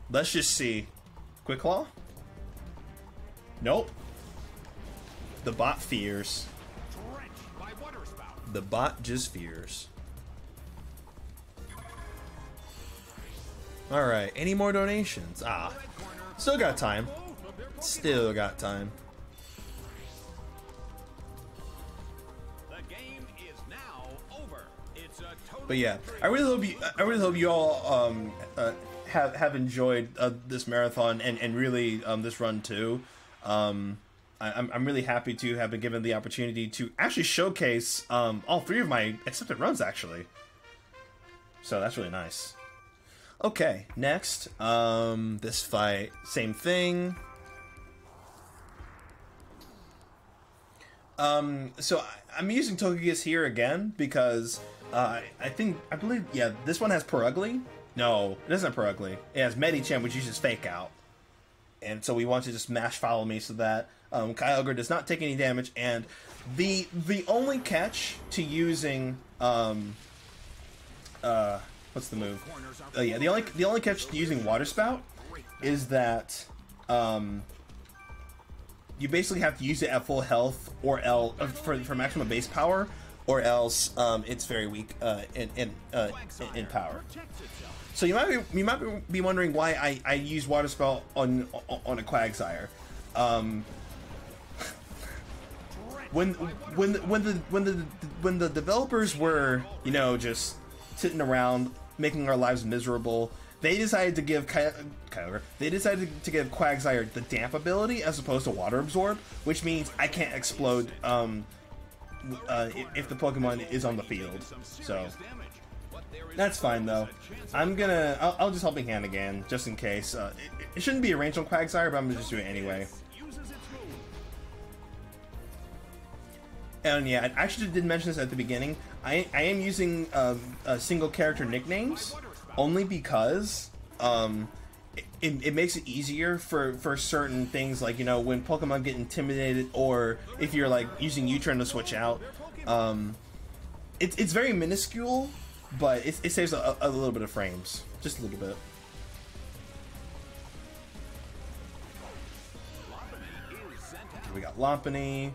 let's just see. Quick Claw? Nope. The bot fears. The bot just fears. Alright, any more donations? Ah, still got time. Still got time. But yeah, I really hope you all have enjoyed this marathon and really this run too. I'm really happy to have been given the opportunity to actually showcase all 3 of my accepted runs actually. So that's really nice. Okay, next, this fight, same thing. So I'm using Togekiss here again because I believe, yeah, this one has Perugly. No, it doesn't have Perugly. It has Medicham, which uses Fake Out. And so we want to just mash Follow Me so that Kyogre does not take any damage. And the only catch to using what's the move? Yeah, the only catch to using Water Spout is that you basically have to use it at full health or else for maximum base power, or else it's very weak in power. So you might be wondering why I use Water Spout on a Quagsire. When the developers were, you know, just sitting around making our lives miserable, they decided to give Kyogre. They decided to give Quagsire the Damp ability as opposed to Water Absorb, which means I can't explode if the Pokemon is on the field. So that's fine though. I'll just Helping Hand again just in case. It shouldn't be a range on Quagsire, but I'm gonna just do it anyway. And yeah, I actually did mention this at the beginning. I am using single character nicknames only because it makes it easier for certain things, like, you know, when Pokemon get intimidated, or if you're like using U-turn to switch out. It's very minuscule, but it saves a little bit of frames, just a little bit. We got Lompany.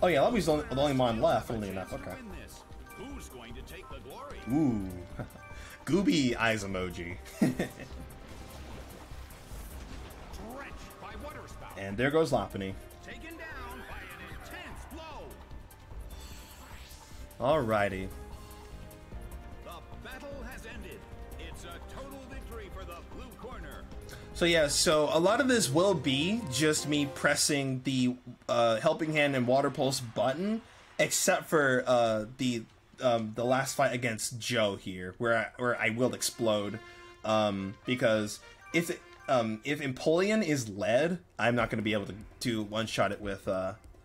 Oh yeah, Lompany's the only mon left, funnily enough. Okay. Ooh. Gooby eyes emoji. And there goes Lompany. Alrighty. So yeah, so a lot of this will be just me pressing the Helping Hand and Water Pulse button, except for the last fight against Joe here, where I will explode, because if Empoleon is lead, I'm not going to be able to one-shot it with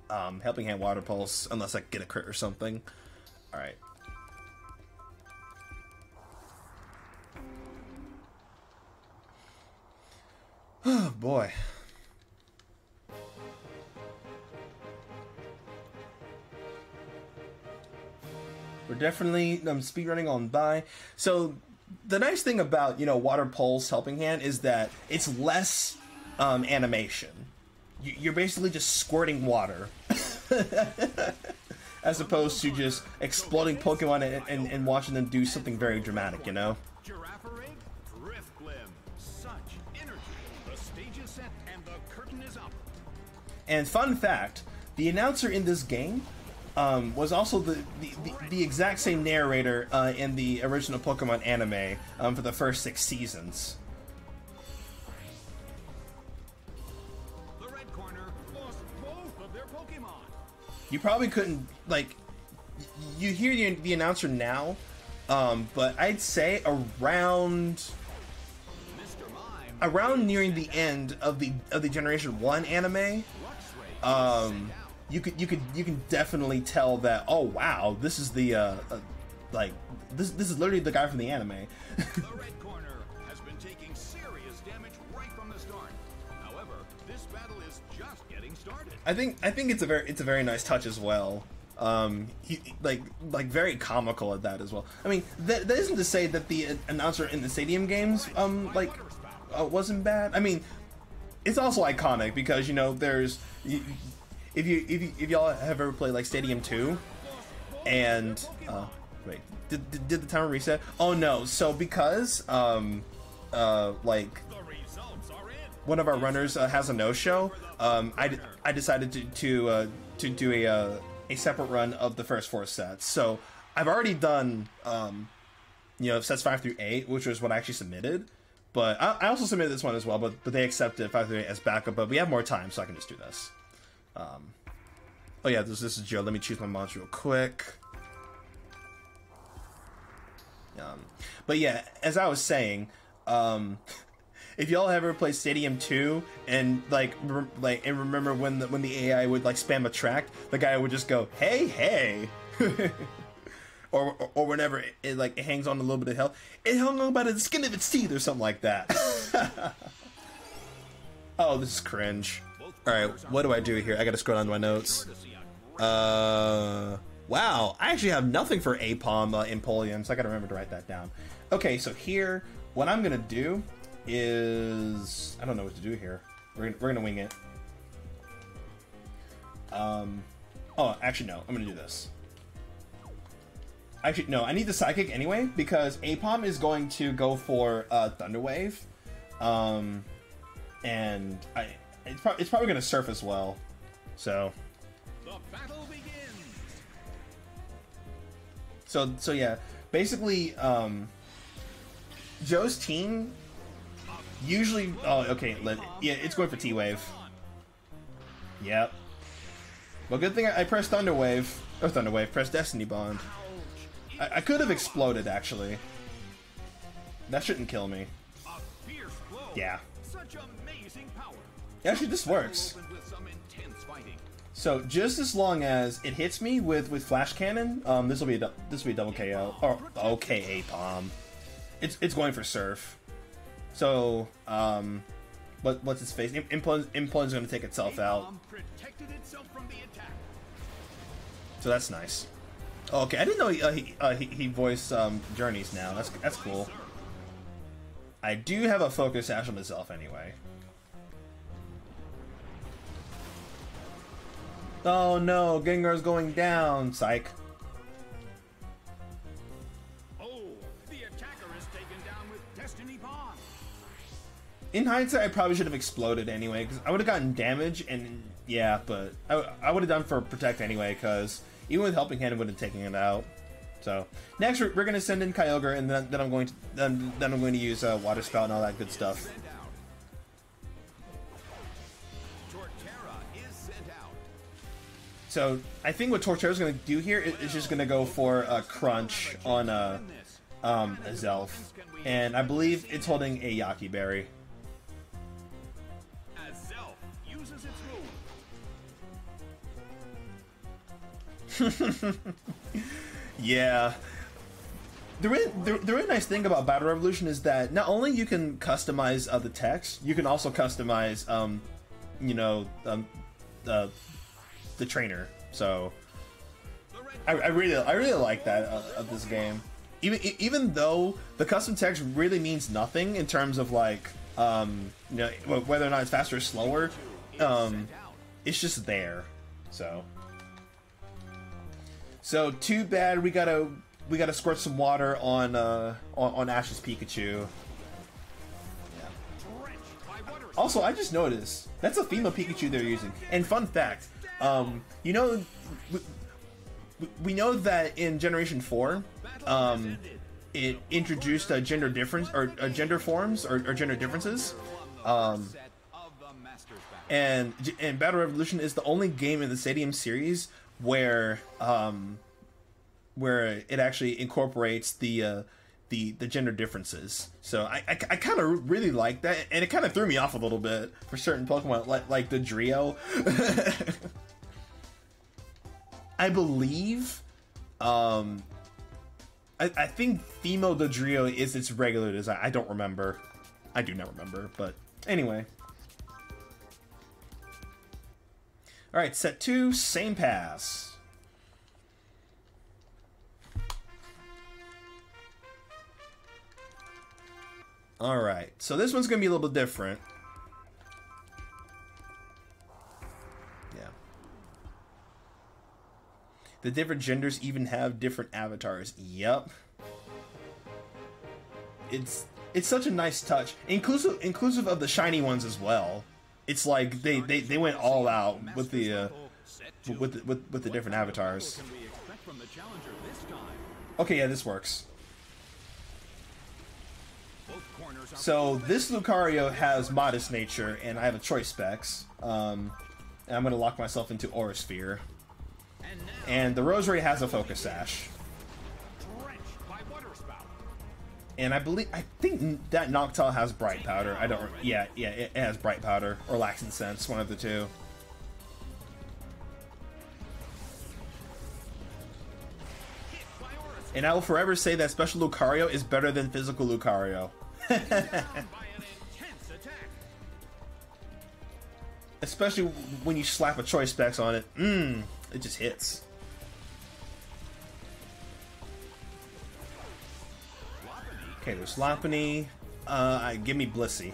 Helping Hand Water Pulse unless I get a crit or something. All right. Oh boy. We're definitely speedrunning on by. So the nice thing about, you know, Water Pulse Helping Hand is that it's less animation. You're basically just squirting water. As opposed to just exploding Pokemon and watching them do something very dramatic, you know? And fun fact, the announcer in this game was also the exact same narrator in the original Pokemon anime for the first 6 seasons. You probably couldn't, like, you hear the announcer now, but I'd say around nearing the end of the Generation 1 anime, you can definitely tell that, oh wow, this is the like this is literally the guy from the anime. The red corner has been taking serious damage right from the start. However, this battle is just getting started. I think it's a very nice touch as well. He like very comical at that as well. I mean, that isn't to say that the announcer in the Stadium games wasn't bad. I mean, it's also iconic because, you know, there's if y'all have ever played like Stadium 2 and wait, did the timer reset? Oh no. So because like one of our runners has a no-show, I decided to do a separate run of the first 4 sets. So I've already done you know, sets 5 through 8, which was what I actually submitted. But I also submitted this one as well, but they accepted 5 through 8 as backup. But we have more time, so I can just do this. Oh yeah, this is Joe. Let me choose my mods real quick. But yeah, as I was saying, if y'all ever played Stadium 2 and remember when the AI would like spam a track, the guy would just go, "Hey, hey." or whenever it hangs on a little bit of health, it hung on by the skin of its teeth or something like that. Oh, this is cringe. Alright, what do I do here? I gotta scroll down to my notes. Wow, I actually have nothing for Apom Empoleon, so I gotta remember to write that down. Okay, so here, what I'm gonna do is... I don't know what to do here. We're gonna wing it. Oh, actually no, I'm gonna do this. Actually, no, I need the Psychic anyway, because Apom is going to go for Thunder Wave. And it's probably going to Surf as well. So... The battle begins. So yeah, basically, Joe's team usually... Oh, okay, yeah, it's going for T-Wave. Yep. Well, good thing I pressed Thunder Wave. Or Thunder Wave, pressed Destiny Bond. I could have exploded, actually. That shouldn't kill me. Yeah. Actually, this works. So just as long as it hits me with Flash Cannon, this will be a double KO. Oh, okay, Apom. It's going for Surf. So what's its face? Implosion's going to take itself out. So that's nice. Oh, okay, I didn't know he voiced Journeys now. That's cool. I do have a Focus Sash on myself anyway. Oh no, Gengar's going down. Psych. Oh, the attacker is taken down with Destiny Bond. In hindsight, I probably should have exploded anyway, because I would have gotten damage, and yeah, but I would have done for Protect anyway, because even with Helping Hand, it would have taken it out. So next, we're going to send in Kyogre, and then I'm going to use Water Spout and all that good stuff. So I think what Torterra's going to do here is just going to go for a Crunch on a Zelf, and I believe it's holding a Yaki Berry. As Zelf uses its move. Yeah. The really nice thing about Battle Revolution is that not only you can customize the text, you can also customize, you know, the trainer. So I really like that of this game. even though the custom text really means nothing in terms of like you know, whether or not it's faster or slower, it's just there. So too bad we gotta squirt some water on Ash's Pikachu. Also, I just noticed that's a female Pikachu they're using. And fun fact, you know, we know that in Generation 4, it introduced a gender difference or gender forms or gender differences. And Battle Revolution is the only game in the Stadium series where it actually incorporates the gender differences. So I kind of really like that, and it kind of threw me off a little bit for certain Pokemon, like the Drio. I believe, I think female Dodrio is its regular design. I don't remember. I do not remember, but anyway. Alright, set 2, same pass. Alright, so this one's going to be a little bit different. Yeah. The different genders even have different avatars. Yep. It's such a nice touch. Inclusive of the shiny ones as well. It's like they went all out with the different avatars. Okay, yeah, this works. So this Lucario has Modest Nature, and I have a choice specs. And I'm going to lock myself into Aura Sphere. And the Roserade has a Focus Sash. And I think that Noctowl has Bright Powder. Yeah, it has Bright Powder or Laxing Sense, one of the two. And I will forever say that Special Lucario is better than Physical Lucario. Especially when you slap a choice specs on it. It just hits. Okay, there's Lopunny. Give me Blissey.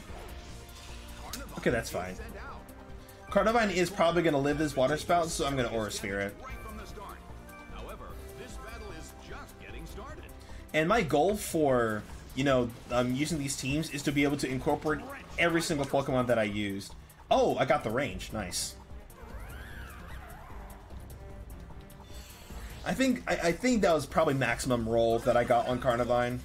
Okay, that's fine. Cardivine is probably going to live this Water Spout, so I'm going to Aura Sphere it. And my goal for, you know, using these teams is to be able to incorporate every single Pokemon that I used. Oh, I got the range. Nice. I think that was probably maximum roll that I got on Carnivine.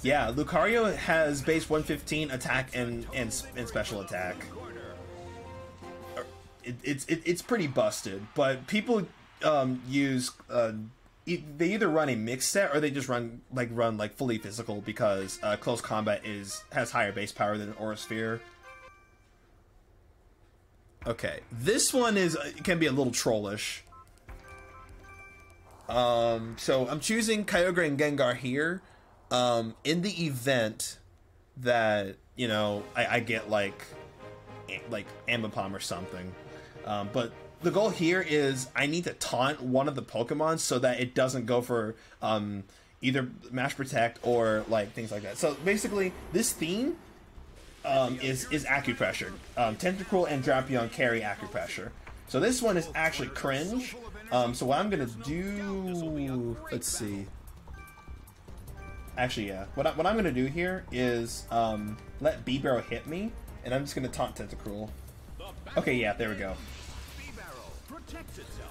Yeah, Lucario has base 115 attack and special attack. It's pretty busted, but people use they either run a mixed set or they just run fully physical because close combat has higher base power than Aura Sphere. Okay, this one can be a little trollish. So I'm choosing Kyogre and Gengar here. In the event that, you know, I get like Ambipom or something. But the goal here is I need to taunt one of the Pokemon so that it doesn't go for either Mash Protect or like things like that. So basically, this theme is Acupressure. Tentacruel and Drapion carry Acupressure. So this one is actually cringe. So what I'm gonna do, let's see. Actually, yeah. What I'm gonna do here is let B-Barrel hit me, and I'm just gonna taunt Tentacruel. Okay, yeah, there we go.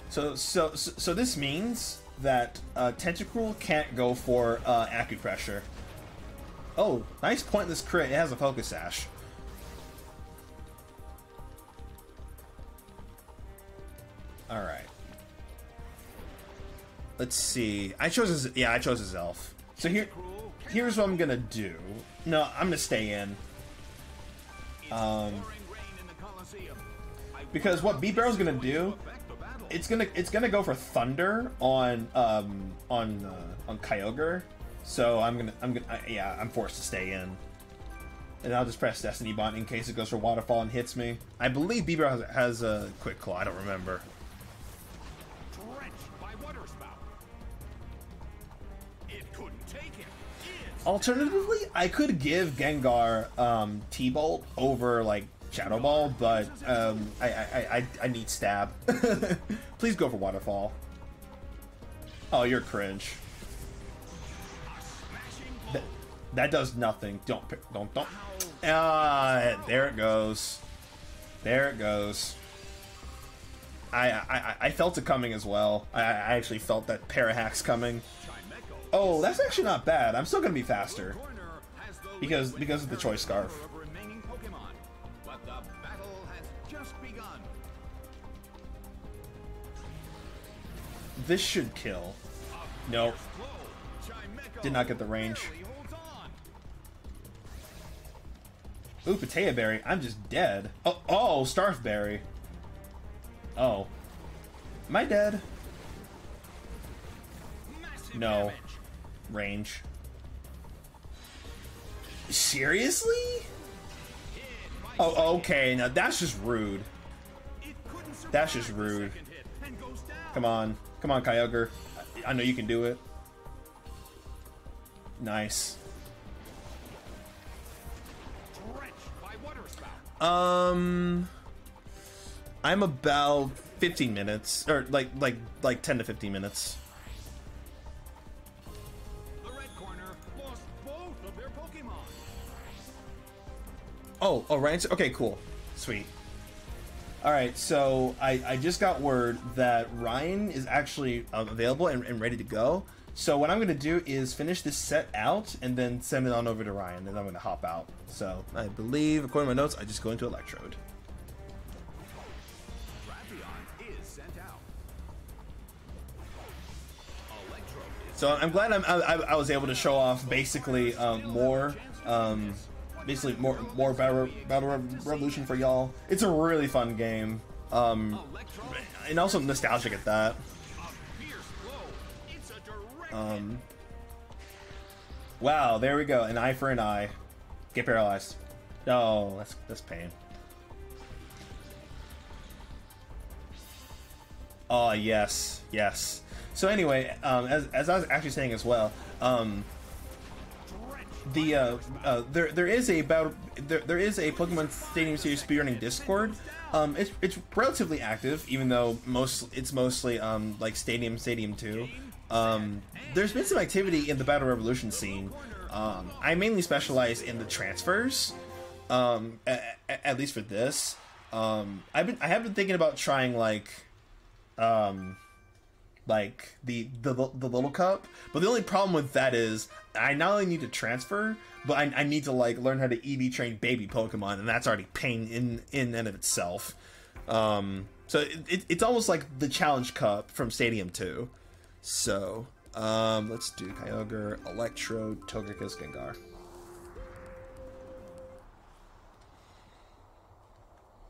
So this means that Tentacruel can't go for Acupressure. Oh, nice pointless crit. It has a Focus Sash. All right. Let's see. I chose his elf. So here's what I'm gonna do. No, I'm gonna stay in. Because what B-Barrel's gonna do, it's gonna go for Thunder on Kyogre. So I'm forced to stay in. And I'll just press Destiny Bond in case it goes for Waterfall and hits me. I believe B-Barrel has a Quick Claw. I don't remember. Alternatively, I could give Gengar T-Bolt over like Shadow Ball, but I need Stab. Please go for Waterfall. Oh, you're cringe. That does nothing. Don't. There it goes. There it goes. I felt it coming as well. I actually felt that Parahacks coming. Oh, that's actually not bad. I'm still gonna be faster because of the Choice Scarf. This should kill. Nope. Did not get the range. Ooh, Patea Berry. I'm just dead. Oh, Starf Berry. Oh. Am I dead? No. Range. Seriously? Oh, okay. Now that's just rude. That's just rude. Come on. Come on, Kyogre. I know you can do it. Nice. I'm about 15 minutes, or like 10 to 15 minutes. The red corner lost both of their Pokemon. Oh, right. Okay, cool. Sweet. Alright, so I just got word that Ryan is actually available and ready to go. So what I'm going to do is finish this set out and then send it on over to Ryan, and I'm going to hop out. So I believe, according to my notes, I just go into Electrode. So I'm glad I was able to show off basically more Battle Revolution for y'all. It's a really fun game, and also nostalgic at that. Wow, there we go. An eye for an eye. Get paralyzed. No, that's pain. Oh yes, yes. So anyway, as I was actually saying as well, there is a Pokemon Stadium Series speedrunning Discord. It's relatively active, even though it's mostly like Stadium 2. There's been some activity in the Battle Revolution scene. I mainly specialize in the transfers, at least for this. I have been thinking about trying like the little cup, but the only problem with that is I not only need to transfer, but I need to like learn how to EV train baby Pokemon, and that's already pain in and of itself. So it's almost like the challenge cup from Stadium 2. So let's do Kyogre, Electrode, Togekiss, Gengar.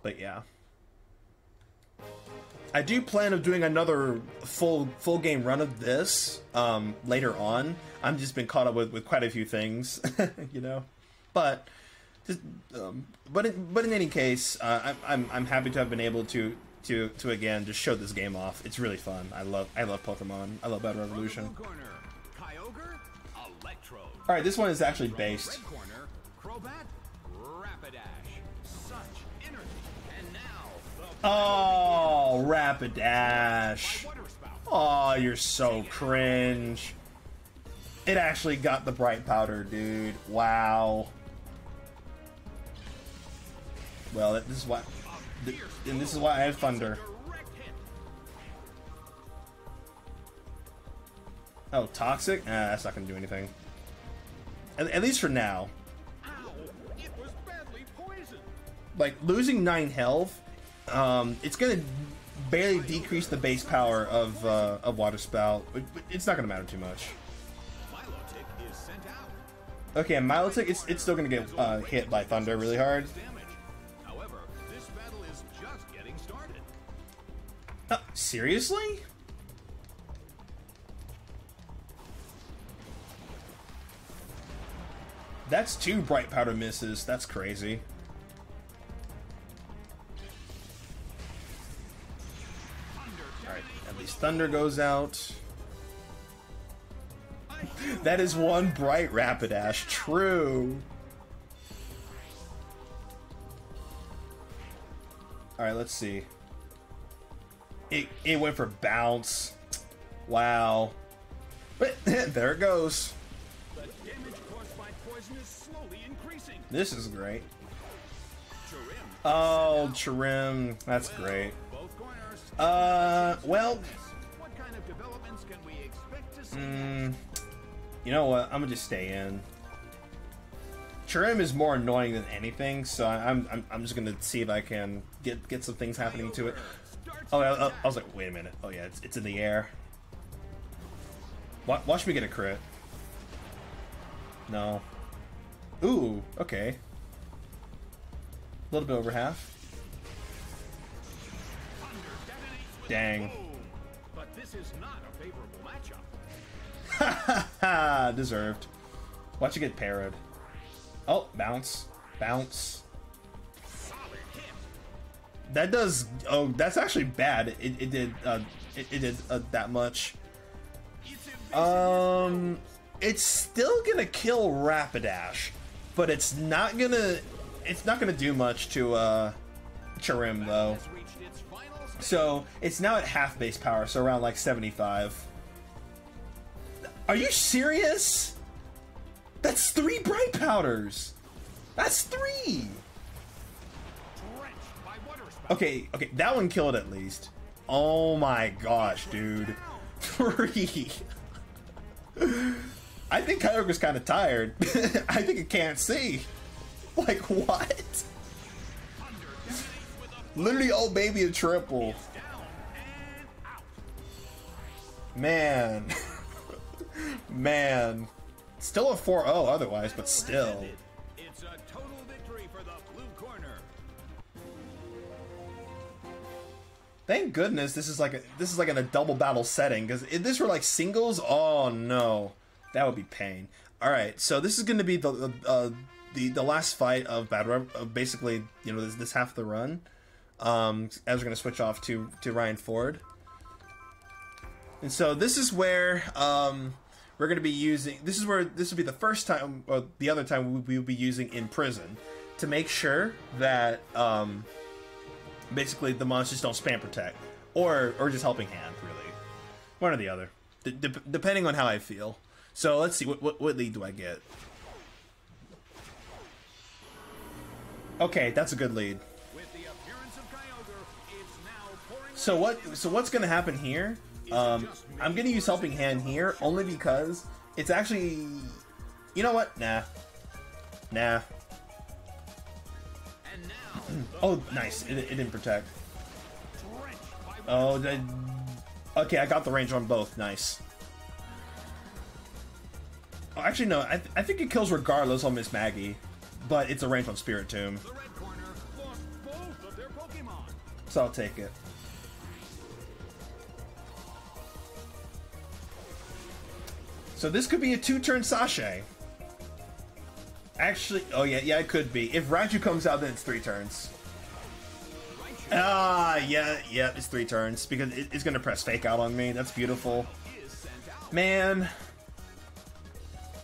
But yeah, I do plan of doing another full game run of this later on. I'm just been caught up with quite a few things, you know. But in any case, I'm happy to have been able to again just show this game off. It's really fun. I love Pokemon. I love Battle Revolution. All right, this one is actually based. Oh, Rapidash. Oh, you're so cringe. It actually got the Bright Powder, dude. Wow. Well, this is why I have Thunder. Oh, Toxic? That's not gonna do anything. At least for now. Like, losing 9 health, it's gonna barely decrease the base power of Water Spout, but it's not gonna matter too much. Okay, Milotic, it's still gonna get hit by Thunder really hard. Seriously? That's 2 Bright Powder misses. That's crazy. Alright, at least Thunder goes out. That is one bright Rapidash. True. Alright, let's see. It went for bounce. Wow. But there it goes. The damage caused by poison is slowly increasing. This is great. Chirim. Oh, Chirim. That's great. Both corners. Well, What kind of developments can we expect to see? you know what? I'm gonna just stay in. Chirim is more annoying than anything, so I'm just gonna see if I can get some things happening to it. Oh, I was like, wait a minute. Oh yeah, it's in the air. Watch me get a crit. No. Ooh, okay. A little bit over half. Dang. But this is not a favorable matchup. Ha ha! Deserved. Watch you get parried. Oh, bounce. Bounce. Solid hit. That does... Oh, that's actually bad. It did that much. It's still gonna kill Rapidash, but it's not gonna do much to Chirim though. Has reached its final stage. So it's now at half base power, so around like 75. Are you serious? That's 3 bright powders. That's 3. Drenched by water spout. Okay, that one killed at least. Oh my gosh, dude. 3. I think Kyogre's kind of tired. I think it can't see. Like, what? Literally, oh baby, a triple. Down and out. Man. Man. Still a 4-0 otherwise, but still. It's a total victory for the blue corner. Thank goodness this is like in a double battle setting, because if this were like singles, oh no, that would be pain. All right, so this is going to be the last fight of battle of basically, you know, this half of the run. As we're going to switch off to Ryan Ford, and so this is where we're going to be using. This will be the first time, or the other time we will be using in prison to make sure that basically the monsters don't spam protect, or just helping hand, really, one or the other, depending on how I feel. So let's see, what lead do I get? Okay, that's a good lead. With the appearance of Kyogre, it's now pouring. So what's gonna happen here? I'm gonna use helping hand here only because it's actually, you know what? Nah. And now, Oh, nice. It didn't protect. drenched by Oh, okay. I got the range on both. Nice. Oh, actually, no. I think it kills regardless on Miss Maggie, but it's a range on Spirit Tomb, the red corner lost both of their Pokemon. so I'll take it. So this could be a 2-turn Sachet. Actually, oh yeah, it could be. If Raichu comes out, then it's 3 turns. Ah, yeah, it's 3 turns because it's gonna press Fake Out on me. That's beautiful, Is sent out. man.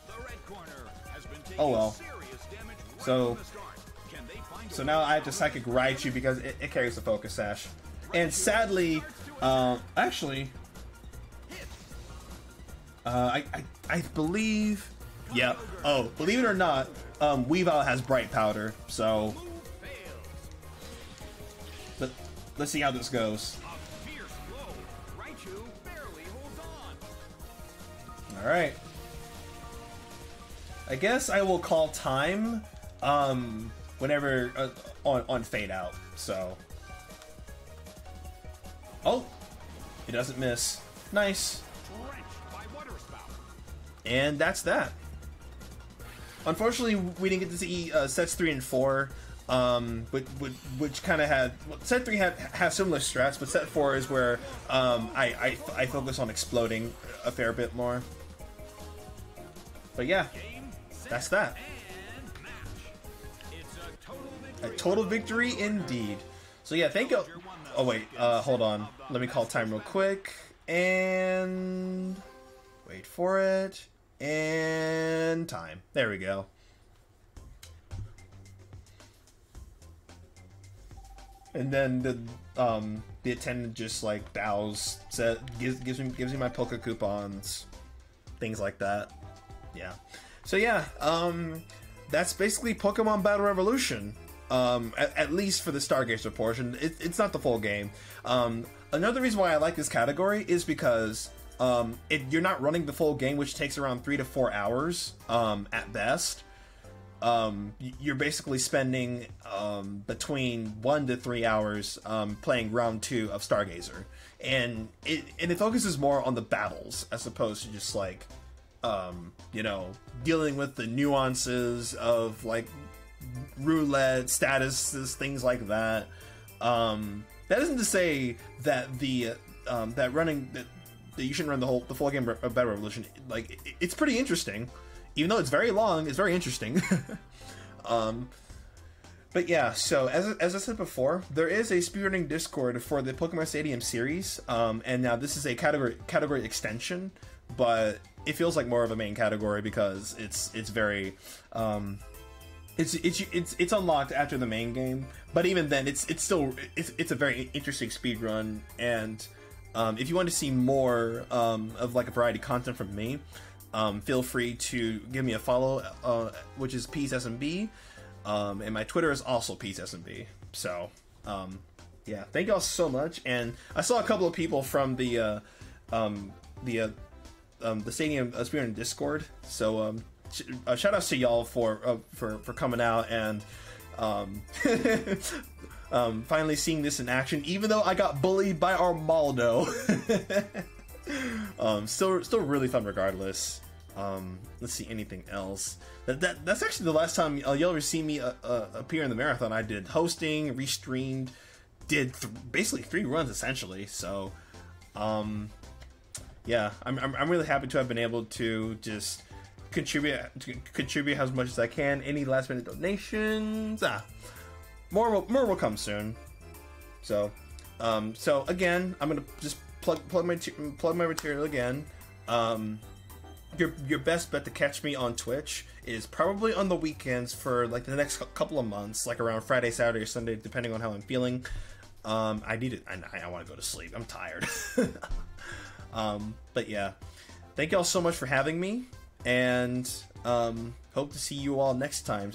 The red corner has been taking Oh well. serious damage right So- from the start. Can they find So a now way I have to out? Psychic Raichu because it carries the Focus Sash. And sadly, actually, I believe, yeah. Oh, believe it or not, Weavile has Bright Powder. So Move fails. let's see how this goes. A fierce blow. Raichu barely holds on. All right. I guess I will call time whenever on Fade Out. So, oh, it doesn't miss. Nice. Drenched by water spout. And that's that. Unfortunately, we didn't get to see sets 3 and 4, which kind of had set 3 has similar strats, but set 4 is where I focus on exploding a fair bit more. But yeah, Game, set, that's that. and match. It's a total A victory. total victory indeed. So yeah, thank you. Oh wait, hold on. Let me call time real quick and wait for it. And time. There we go. And then the attendant just like bows, gives me my Poke coupons, things like that. Yeah. So yeah, that's basically Pokemon Battle Revolution. At least for the Stargazer portion, it's not the full game. Another reason why I like this category is because you're not running the full game, which takes around 3 to 4 hours at best. You're basically spending between 1 to 3 hours playing round 2 of Stargazer, and it focuses more on the battles as opposed to just like dealing with the nuances of like roulette statuses, things like that. That isn't to say that that you shouldn't run the full game of Battle Revolution. Like it's pretty interesting. Even though it's very long, it's very interesting. But yeah, so as I said before, there is a speedrunning Discord for the Pokemon Stadium series, and now this is a category extension, but it feels like more of a main category because it's very it's unlocked after the main game. But even then, it's still a very interesting speedrun, and if you want to see more of like a variety of content from me. Feel free to give me a follow, which is PeasSMB, and my Twitter is also PeasSMB. So, yeah, thank y'all so much. And I saw a couple of people from the Stadium Speedrun Discord. So, shout outs to y'all for coming out and finally seeing this in action. Even though I got bullied by Armaldo. Still really fun regardless. Let's see, anything else. That's actually the last time you'll ever see me appear in the marathon. I did hosting, restreamed, did basically 3 runs essentially. So, yeah, I'm really happy to have been able to just contribute as much as I can. Any last minute donations? More will come soon. So again, I'm gonna just plug my material again. Your best bet to catch me on Twitch is probably on the weekends for like the next couple of months, like around Friday, Saturday, or Sunday, depending on how I'm feeling. I need it. I want to go to sleep. I'm tired. But yeah, thank y'all so much for having me, and hope to see you all next time.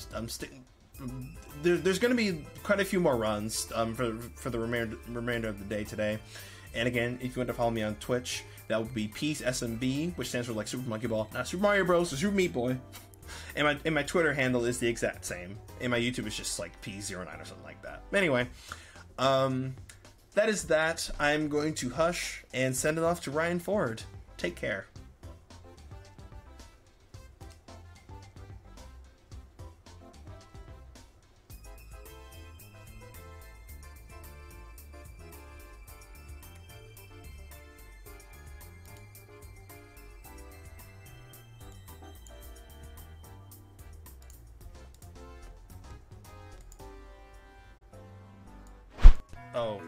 There's going to be quite a few more runs for the remainder of the day today. And again, if you want to follow me on Twitch, that would be PeasSMB, which stands for like Super Monkey Ball, not Super Mario Bros, so Super Meat Boy. And my Twitter handle is the exact same. And my YouTube is just like P09 or something like that. Anyway, that is that. I'm going to hush and send it off to Ryan Ford. Take care. Oh.